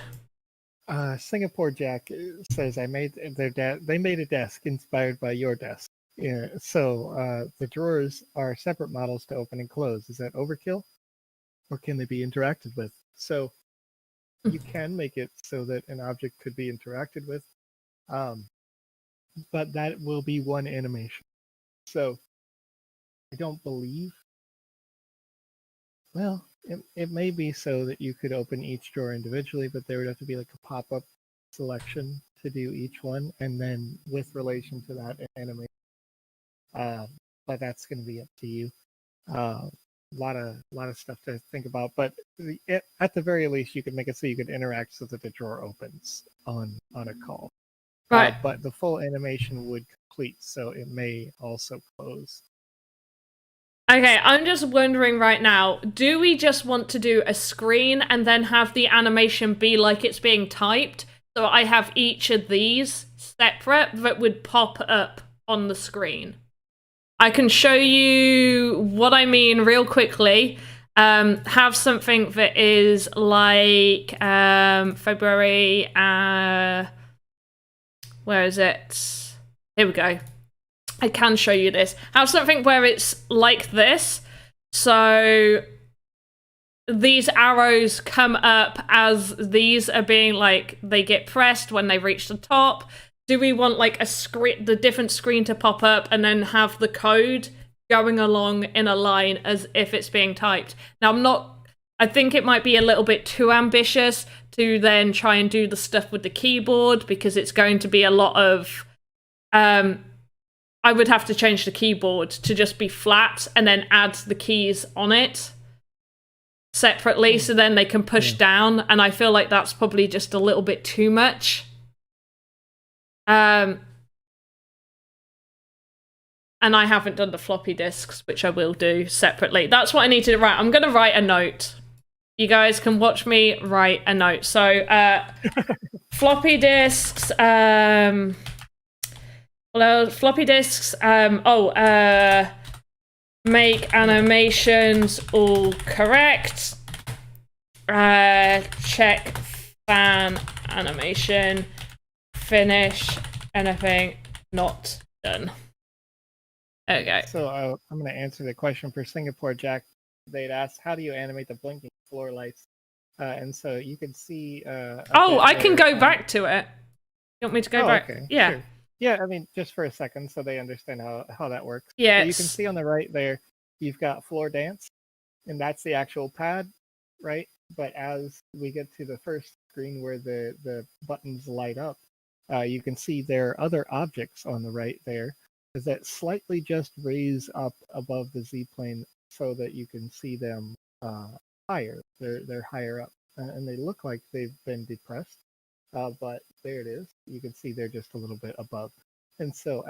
Singapore Jack says they made a desk inspired by your desk. Yeah, so the drawers are separate models to open and close. Is that overkill, or can they be interacted with? So you can make it so that an object could be interacted with, but that will be one animation. So I don't believe. Well, it may be so that you could open each drawer individually, but there would have to be like a pop-up selection to do each one, and then with relation to that animation. But that's going to be up to you. A lot of stuff to think about, but at the very least, you could make it so you could interact so that the drawer opens on a call. Right. But the full animation would complete, so it may also close. Okay, I'm just wondering right now, do we just want to do a screen and then have the animation be like it's being typed? So I have each of these separate that would pop up on the screen. I can show you what I mean real quickly. Have something that is like February, where is it? Here we go. I can show you this. Have something where it's like this. So these arrows come up as these are being like, they get pressed when they reach the top. Do we want like the different screen to pop up and then have the code going along in a line as if it's being typed? Now I think it might be a little bit too ambitious to then try and do the stuff with the keyboard because it's going to be a lot of, I would have to change the keyboard to just be flat and then add the keys on it separately so then they can push down, and I feel like that's probably just a little bit too much. And I haven't done the floppy disks, which I will do separately. That's what I need to write. I'm going to write a note. You guys can watch me write a note. So floppy disks, floppy disks, make animations all correct. Check fan animation. Finish anything not done. There we go. So I'm going to answer the question for Singapore Jack. They'd asked, how do you animate the blinking floor lights? And so you can see. Oh, I can go back to it. You want me to go back? Okay, Yeah. sure. Yeah, I mean, just for a second, so they understand how that works. Yeah. So you can see on the right there, you've got floor dance, and that's the actual pad, right? But as we get to the first screen where the buttons light up, you can see there are other objects on the right there that slightly just raise up above the Z-plane so that you can see them higher. They're higher up, and they look like they've been depressed. But there it is. You can see they're just a little bit above. And so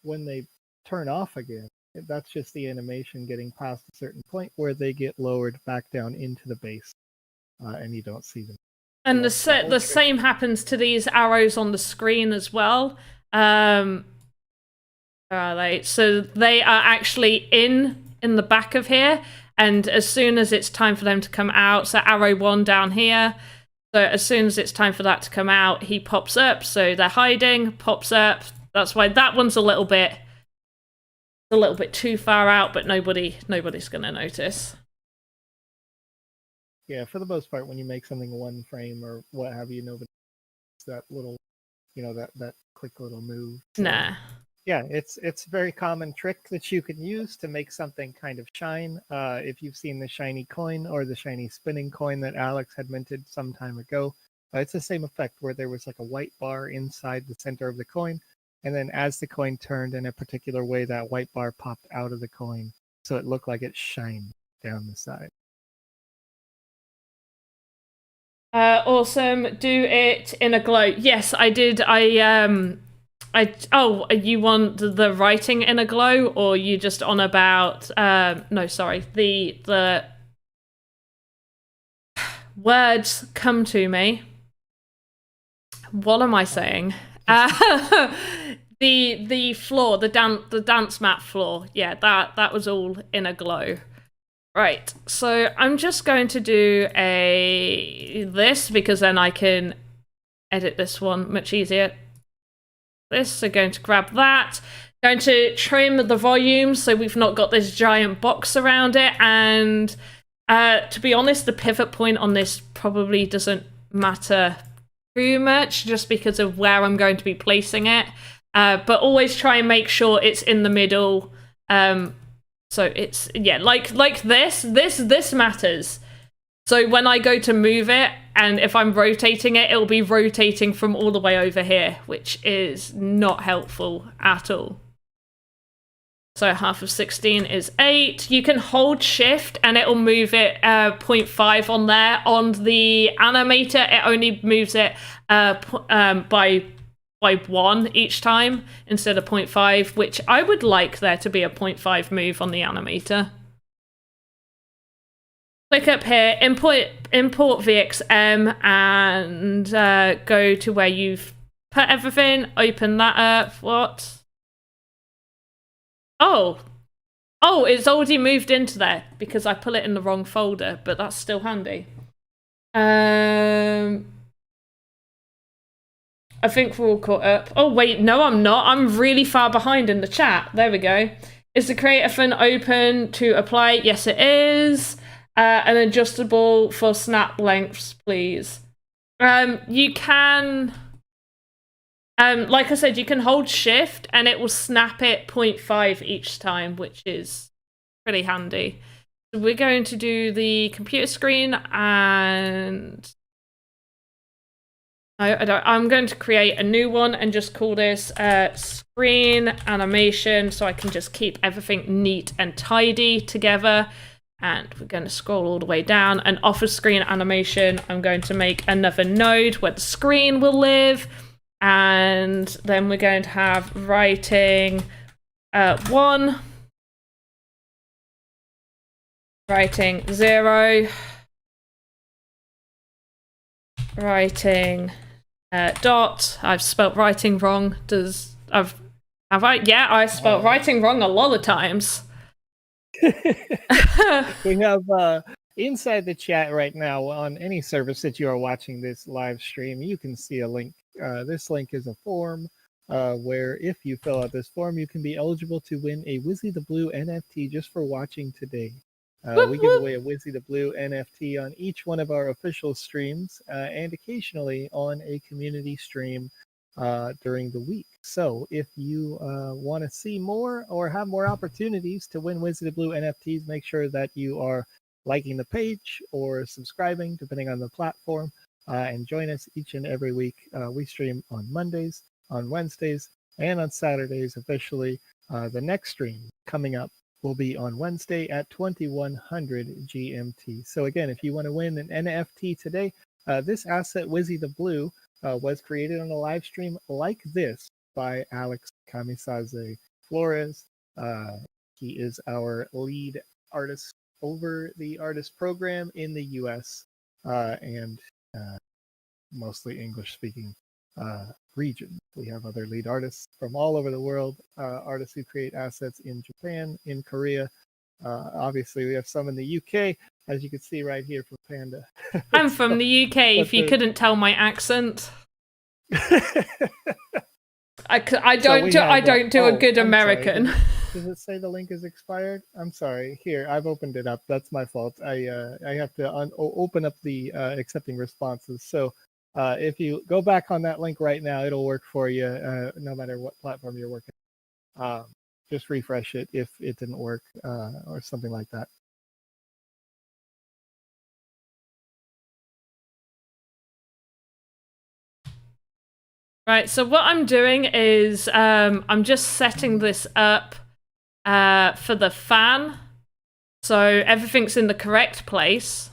when they turn off again, that's just the animation getting past a certain point where they get lowered back down into the base, and you don't see them. And the same happens to these arrows on the screen as well. Where are they? So they are actually in the back of here, and as soon as it's time for them to come out, so arrow 1 down here, so as soon as it's time for that to come out, he pops up, so they're hiding, pops up. That's why that one's a little bit too far out, but nobody's gonna notice. Yeah, for the most part, when you make something one frame or what have you, nobody that little, that quick little move. So, nah. Yeah, it's a very common trick that you can use to make something kind of shine. If you've seen the shiny coin or the shiny spinning coin that Alex had minted some time ago, it's the same effect where there was like a white bar inside the center of the coin, and then as the coin turned in a particular way, that white bar popped out of the coin, so it looked like it shined down the side. Awesome. Do it in a glow. Yes, I did. Oh, you want the writing in a glow, or you just on about? No, sorry. The words come to me. What am I saying? The floor, the dance mat floor. Yeah, that was all in a glow. Right, so I'm just going to do this because then I can edit this one much easier. So going to grab that. Going to trim the volume so we've not got this giant box around it. And to be honest, the pivot point on this probably doesn't matter too much just because of where I'm going to be placing it. But always try and make sure it's in the middle. So it's, yeah, like this matters. So when I go to move it, and if I'm rotating it, it'll be rotating from all the way over here, which is not helpful at all. So half of 16 is 8. You can hold shift and it'll move it 0.5 on there. On the animator, it only moves it by 1 each time instead of 0.5, which I would like there to be a 0.5 move on the animator. Click up here, import VXM, and go to where you've put everything. Open that up. What? Oh, it's already moved into there because I put it in the wrong folder, but that's still handy. I think we're all caught up. Oh, wait, no, I'm not. I'm really far behind in the chat. There we go. Is the creator fund open to apply? Yes, it is. An adjustable for snap lengths, please. You can, like I said, you can hold shift and it will snap it 0.5 each time, which is pretty handy. So we're going to do the computer screen and I'm going to create a new one and just call this screen animation so I can just keep everything neat and tidy together. And we're going to scroll all the way down, and off of screen animation, I'm going to make another node where the screen will live. And then we're going to have writing 1, writing 0, writing dot. I've spelt writing wrong. Have I? Yeah, I spelt writing wrong a lot of times. We have inside the chat right now on any service that you are watching this live stream, you can see a link. This link is a form where if you fill out this form, you can be eligible to win a Wizzy the Blue NFT just for watching today. We give away a Wizzy the Blue NFT on each one of our official streams and occasionally on a community stream during the week. So if you want to see more or have more opportunities to win Wizzy the Blue NFTs, make sure that you are liking the page or subscribing, depending on the platform, and join us each and every week. We stream on Mondays, on Wednesdays, and on Saturdays officially. The next stream coming up will be on Wednesday at 2100 GMT. So again, if you want to win an NFT today, this asset, Wizzy the Blue, was created on a live stream like this by Alex Kamisaze Flores. He is our lead artist over the artist program in the US and mostly English-speaking region. We have other lead artists from all over the world, artists who create assets in Japan, in Korea. Obviously, we have some in the UK, as you can see right here from Panda. I'm from the UK, if you couldn't tell my accent. I don't do a good American. Does it say the link is expired? I'm sorry. Here, I've opened it up. That's my fault. I have to open up the accepting responses. So if you go back on that link right now, it'll work for you no matter what platform you're working. Just refresh it if it didn't work or something like that. Right, so what I'm doing is I'm just setting this up for the fan. So everything's in the correct place.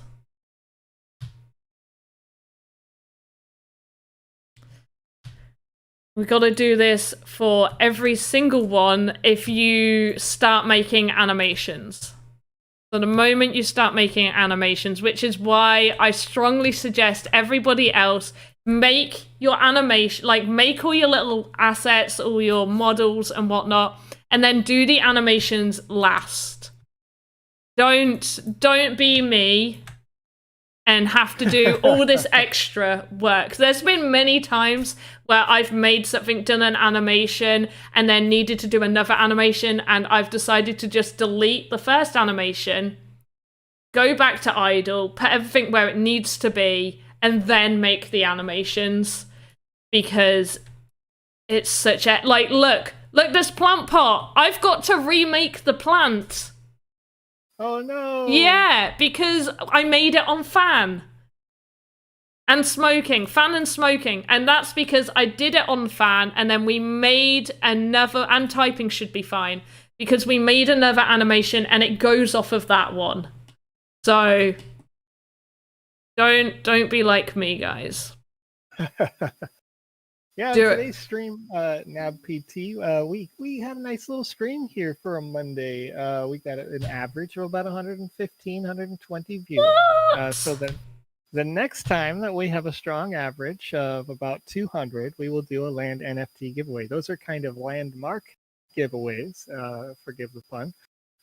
We've got to do this for every single one if you start making animations. So the moment you start making animations, which is why I strongly suggest everybody else make your animation, like make all your little assets, all your models and whatnot, and then do the animations last. Don't be me and have to do all this extra work. There's been many times where I've made something, done an animation, and then needed to do another animation, and I've decided to just delete the first animation, go back to idle, put everything where it needs to be, and then make the animations. Because it's such a... Like, look, this plant pot. I've got to remake the plant. Oh no! Yeah, because I made it on fan and smoking, and that's because I did it on fan, and then we made another, and typing should be fine, because we made another animation and it goes off of that one. So don't be like me, guys. Yeah, today's stream, NabPT, we had a nice little stream here for a Monday. We got an average of about 115, 120 views. So then the next time that we have a strong average of about 200, we will do a land NFT giveaway. Those are kind of landmark giveaways, forgive the pun.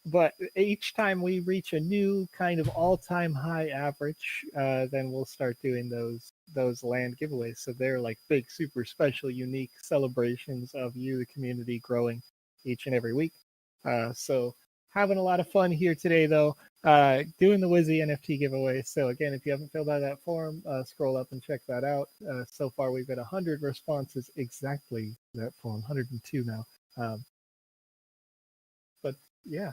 But each time we reach a new kind of all-time high average, then we'll start doing those land giveaways. So they're like big, super special, unique celebrations of you, the community, growing each and every week. So having a lot of fun here today, though, doing the Wizzy NFT giveaway. So again, if you haven't filled out that form, scroll up and check that out. So far, we've got 100 responses exactly to that form, 102 now. But yeah.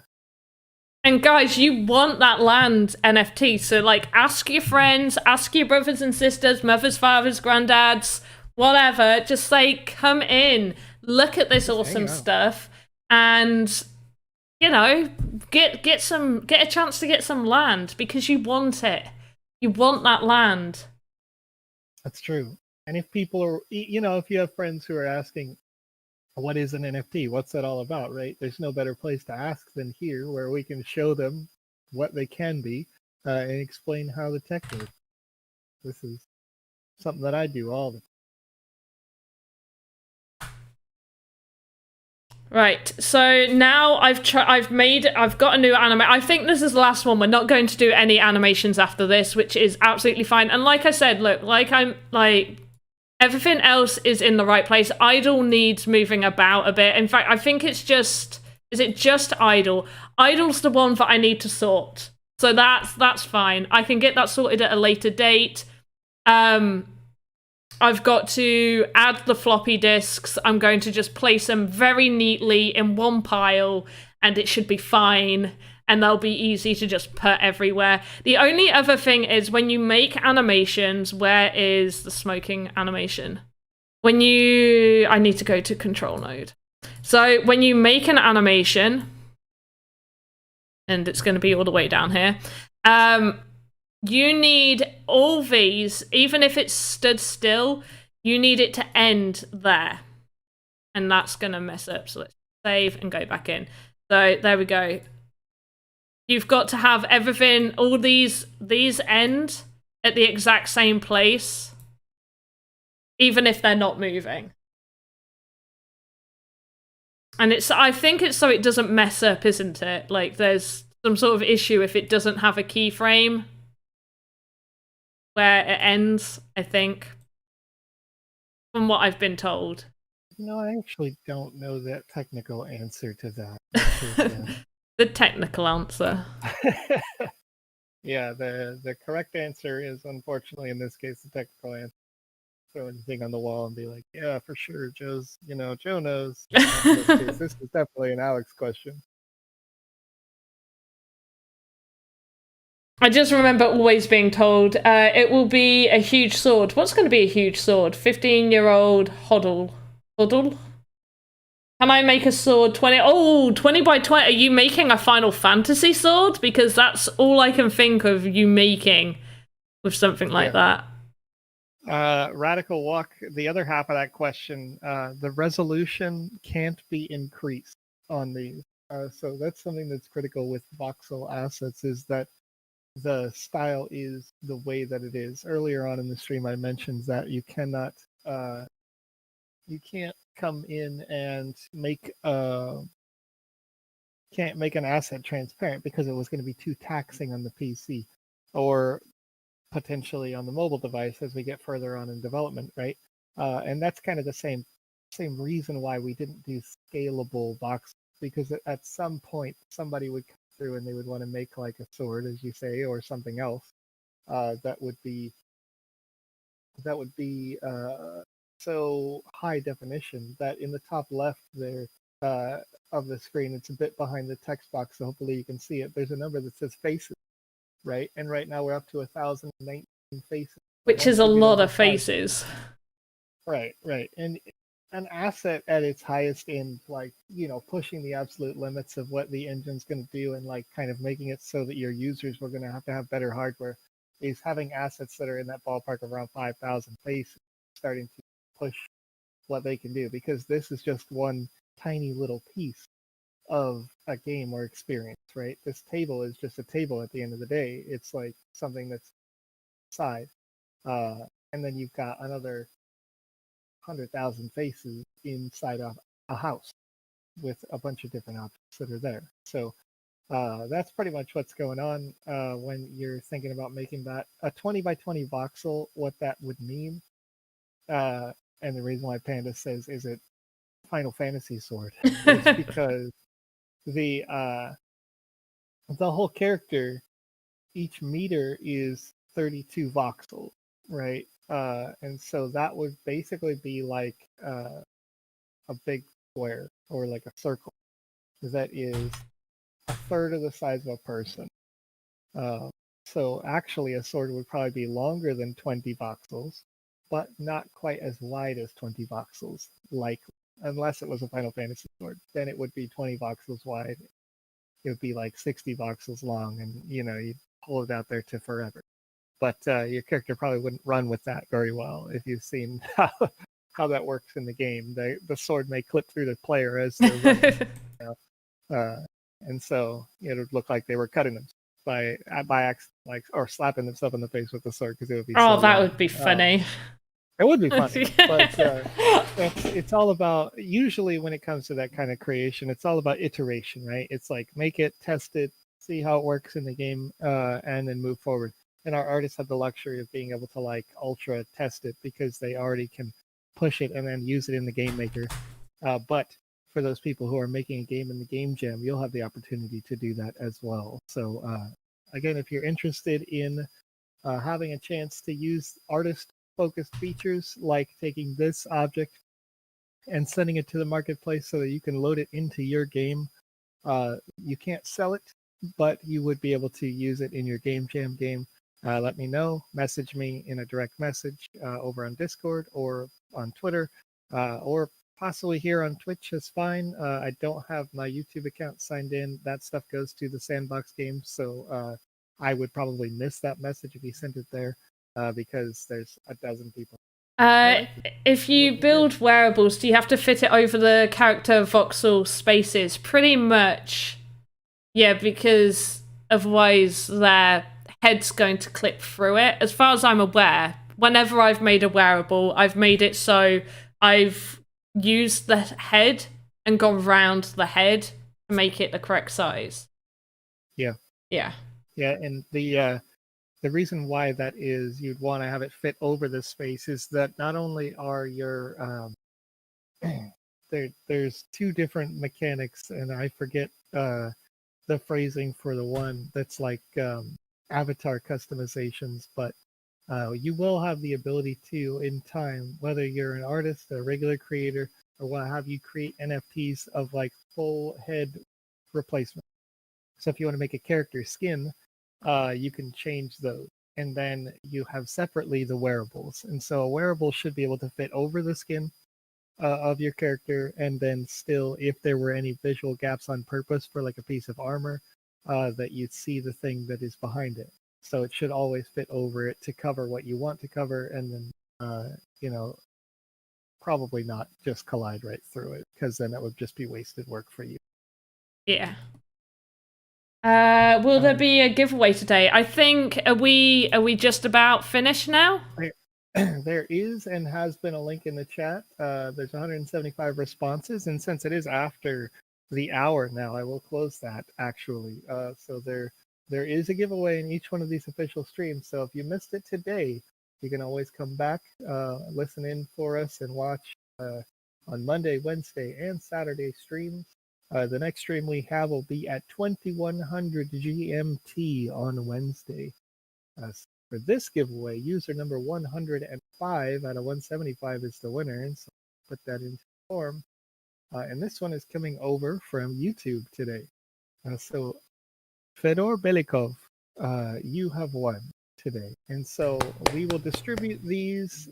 And guys, you want that land NFT, so like ask your friends, ask your brothers and sisters, mothers, fathers, granddads, whatever, just say, come in, look at this awesome stuff, and you know, get a chance to get some land, because you want it. You want that land. That's true. And if people are, you know, if you have friends who are asking, what is an NFT? What's that all about, right? There's no better place to ask than here, where we can show them what they can be and explain how the tech works. This is something that I do all the time. Right, so now I've got a new anime. I think this is the last one. We're not going to do any animations after this, which is absolutely fine. And like I said, look, everything else is in the right place. Idle needs moving about a bit. In fact, I think it's just... Is it just idle? Idle's the one that I need to sort. So that's fine. I can get that sorted at a later date. I've got to add the floppy disks. I'm going to just place them very neatly in one pile, and it should be fine. And they'll be easy to just put everywhere. The only other thing is when you make animations, where is the smoking animation? I need to go to control node. So when you make an animation, and it's going to be all the way down here, you need all these, even if it's stood still, you need it to end there. And that's going to mess up. So let's save and go back in. So there we go. You've got to have everything, all these end at the exact same place, even if they're not moving. And I think it's so it doesn't mess up, isn't it? Like there's some sort of issue if it doesn't have a keyframe where it ends, I think, from what I've been told. No, I actually don't know that technical answer to that. The technical answer. Yeah, the correct answer is, unfortunately, in this case, the technical answer. Throw anything on the wall and be like, yeah, for sure, Joe knows. This is definitely an Alex question. I just remember always being told it will be a huge sword. What's going to be a huge sword? 15-year-old Hoddle. Can I make a sword 20? Oh, 20 by 20. Are you making a Final Fantasy sword? Because that's all I can think of you making with something like that. Radical Walk, the other half of that question, the resolution can't be increased on these. So that's something that's critical with voxel assets, is that the style is the way that it is. Earlier on in the stream, I mentioned that you cannot, you can't come in and can't make an asset transparent because it was going to be too taxing on the PC or potentially on the mobile device as we get further on in development, right? And that's kind of the same reason why we didn't do scalable voxels, because at some point somebody would come through and they would want to make like a sword, as you say, or something else that would be so high definition that in the top left there of the screen, it's a bit behind the text box, so hopefully you can see it. There's a number that says faces, right? And right now we're up to 1,019 faces, which is a lot of faces. Right. And an asset at its highest end, like, pushing the absolute limits of what the engine's going to do and like kind of making it so that your users were going to have better hardware, is having assets that are in that ballpark of around 5,000 faces, starting to push what they can do, because this is just one tiny little piece of a game or experience, right? This table is just a table at the end of the day. It's like something that's side. And then you've got another 100,000 faces inside of a house with a bunch of different objects that are there. So that's pretty much what's going on when you're thinking about making that a 20 by 20 voxel. What that would mean, and the reason why Panda says, is it Final Fantasy sword, is because the whole character, each meter is 32 voxels, right? And so that would basically be like a big square or like a circle that is a third of the size of a person. So actually a sword would probably be longer than 20 voxels, but not quite as wide as 20 voxels, likely, unless it was a Final Fantasy sword. Then it would be 20 voxels wide. It would be like 60 voxels long, and you'd pull it out there to forever. But your character probably wouldn't run with that very well if you've seen how that works in the game. The sword may clip through the player as they're running, and so it would look like they were cutting them by accident, like, or slapping themselves in the face with the sword, because it would be. Oh, that would be funny. It would be funny, but it's all about, usually when it comes to that kind of creation, it's all about iteration, right? It's like make it, test it, see how it works in the game, and then move forward. And our artists have the luxury of being able to like ultra test it, because they already can push it and then use it in the game maker. But for those people who are making a game in the game jam, you'll have the opportunity to do that as well. So again, if you're interested in having a chance to use artist-focused features like taking this object and sending it to the marketplace so that you can load it into your game, you can't sell it, but you would be able to use it in your Game Jam game. Let me know. Message me in a direct message over on Discord or on Twitter, or possibly here on Twitch is fine. I don't have my YouTube account signed in. That stuff goes to the Sandbox game, so I would probably miss that message if you sent it there, because there's a dozen people. If you build wearables, do you have to fit it over the character voxel spaces? Pretty much, yeah, because otherwise their head's going to clip through it. As far as I'm aware, whenever I've made a wearable, I've made it so I've used the head and gone round the head to make it the correct size. Yeah. Yeah. Yeah, and the reason why that is you'd want to have it fit over the space is that not only are your there's two different mechanics, and I forget the phrasing for the one that's like avatar customizations, but you will have the ability to, in time, whether you're an artist, a regular creator, or what have you, create NFTs of like full head replacement. So if you want to make a character skin, you can change those. And then you have separately the wearables. And so a wearable should be able to fit over the skin of your character. And then still, if there were any visual gaps on purpose for like a piece of armor, that you'd see the thing that is behind it. So it should always fit over it to cover what you want to cover. And then, probably not just collide right through it, because then that would just be wasted work for you. Yeah. Will there be a giveaway today? I think are we just about finished now? There is and has been a link in the chat. There's 175 responses, and since it is after the hour now, I will close that actually. So there is a giveaway in each one of these official streams. So if you missed it today, you can always come back, listen in for us, and watch on Monday, Wednesday, and Saturday streams. The next stream we have will be at 2100 GMT on Wednesday. For this giveaway, user number 105 out of 175 is the winner, and so put that into form. And this one is coming over from YouTube today. So Fedor Belikov, you have won today, and so we will distribute these.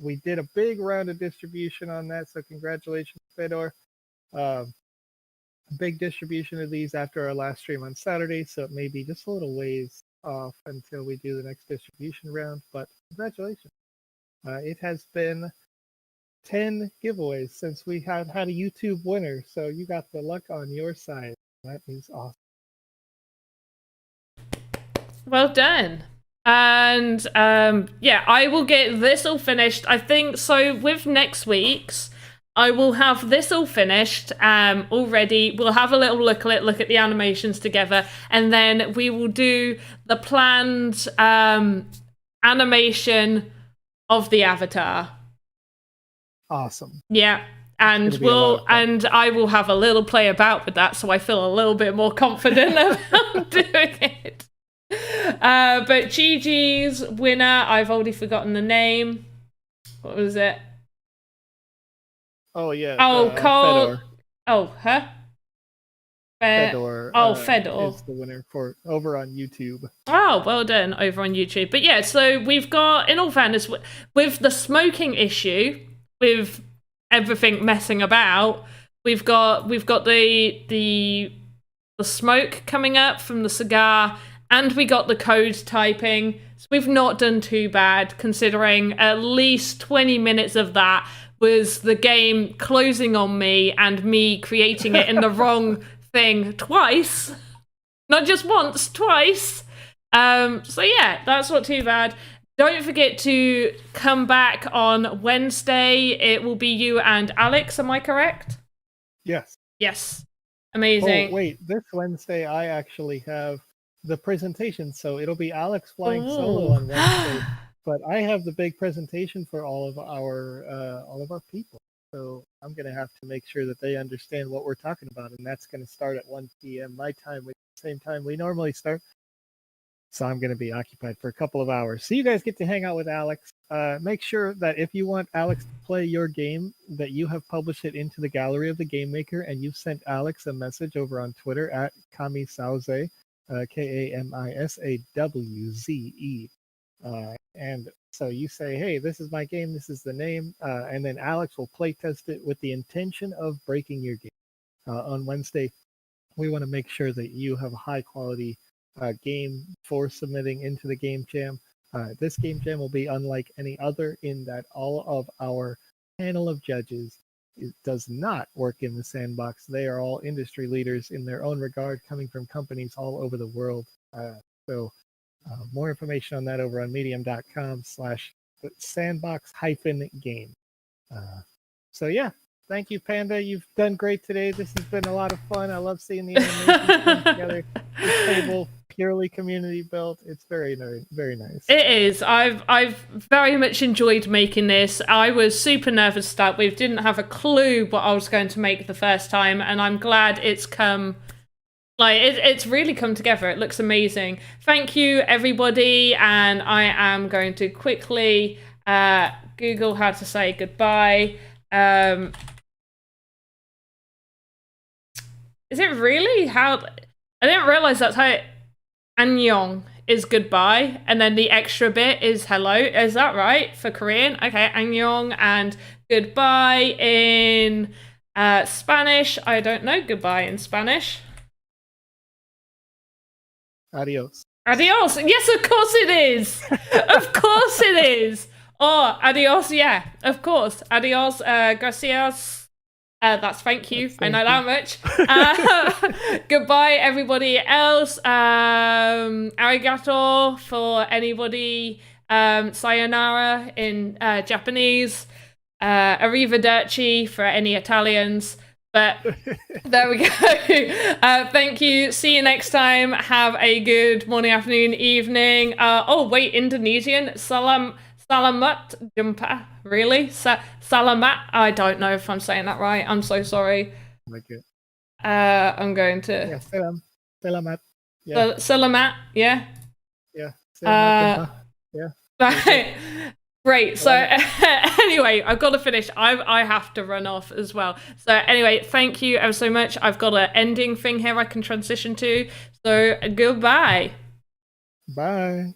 We did a big round of distribution on that, so congratulations, Fedor. Big distribution of these after our last stream on Saturday, so it may be just a little ways off until we do the next distribution round, but congratulations. It has been 10 giveaways since we had a YouTube winner, so you got the luck on your side. That is awesome. Well done. And yeah, I will get this all finished. I think so with next week's, I will have this all finished already. We'll have a little look at it, look at the animations together, and then we will do the planned animation of the avatar. Awesome. Yeah. And I will have a little play about with that, so I feel a little bit more confident about doing it. But Gigi's winner, I've already forgotten the name. What was it? Oh yeah. Oh, Cole. Fedor. Oh, huh? Fedor. Fedor is the winner for over on YouTube. Oh, well done over on YouTube. But yeah, so we've got, in all fairness, with the smoking issue, with everything messing about, we've got the smoke coming up from the cigar, and we got the code typing. So we've not done too bad, considering at least 20 minutes of that was the game closing on me and me creating it in the wrong thing twice. Not just once, twice. So yeah, that's not too bad. Don't forget to come back on Wednesday. It will be you and Alex, am I correct? Yes. Yes. Amazing. Oh, wait, this Wednesday I actually have the presentation, so it'll be Alex flying solo on Wednesday. But I have the big presentation for all of our people. So I'm going to have to make sure that they understand what we're talking about. And that's going to start at 1 p.m. my time, which is the same time we normally start. So I'm going to be occupied for a couple of hours. So you guys get to hang out with Alex. Make sure that if you want Alex to play your game, that you have published it into the gallery of the game maker, and you've sent Alex a message over on Twitter at Kamisawze, Kamisawze. And so you say, hey, this is my game, this is the name, and then Alex will play test it with the intention of breaking your game. On Wednesday, we want to make sure that you have a high quality game for submitting into the game jam. This game jam will be unlike any other in that all of our panel of judges does not work in the sandbox. They are all industry leaders in their own regard, coming from companies all over the world. So more information on that over on medium.com/sandbox-game. So yeah, thank you, Panda. You've done great today. This has been a lot of fun. I love seeing the animations come together. This table, purely community built. It's very, very nice. It is. I've very much enjoyed making this. I was super nervous to start with. Didn't have a clue what I was going to make the first time, and I'm glad it's come. It's really come together. It looks amazing. Thank you, everybody. And I am going to quickly Google how to say goodbye. Is it really how? I didn't realize that's how annyeong is goodbye, and then the extra bit is hello. Is that right for Korean? Okay, annyeong and goodbye in Spanish. I don't know goodbye in Spanish. Adios. Adios. Yes, of course it is. Of course it is. Oh, adios. Yeah, of course. Adios. Gracias. That's thank you. I know that much. Goodbye, everybody else. Arigato for anybody. Sayonara in Japanese. Arrivederci for any Italians. But there we go. Thank you. See you next time. Have a good morning, afternoon, evening. Oh, wait, Indonesian. Salamat jumpa. Really? Salamat. I don't know if I'm saying that right. I'm so sorry. Like it. I'm going to. Yeah, Salamat. Yeah. Salamat. Yeah. Yeah. Salamat. Yeah. Right. Great. So anyway, I've got to finish. I have to run off as well. So anyway, thank you ever so much. I've got an ending thing here I can transition to. So goodbye. Bye.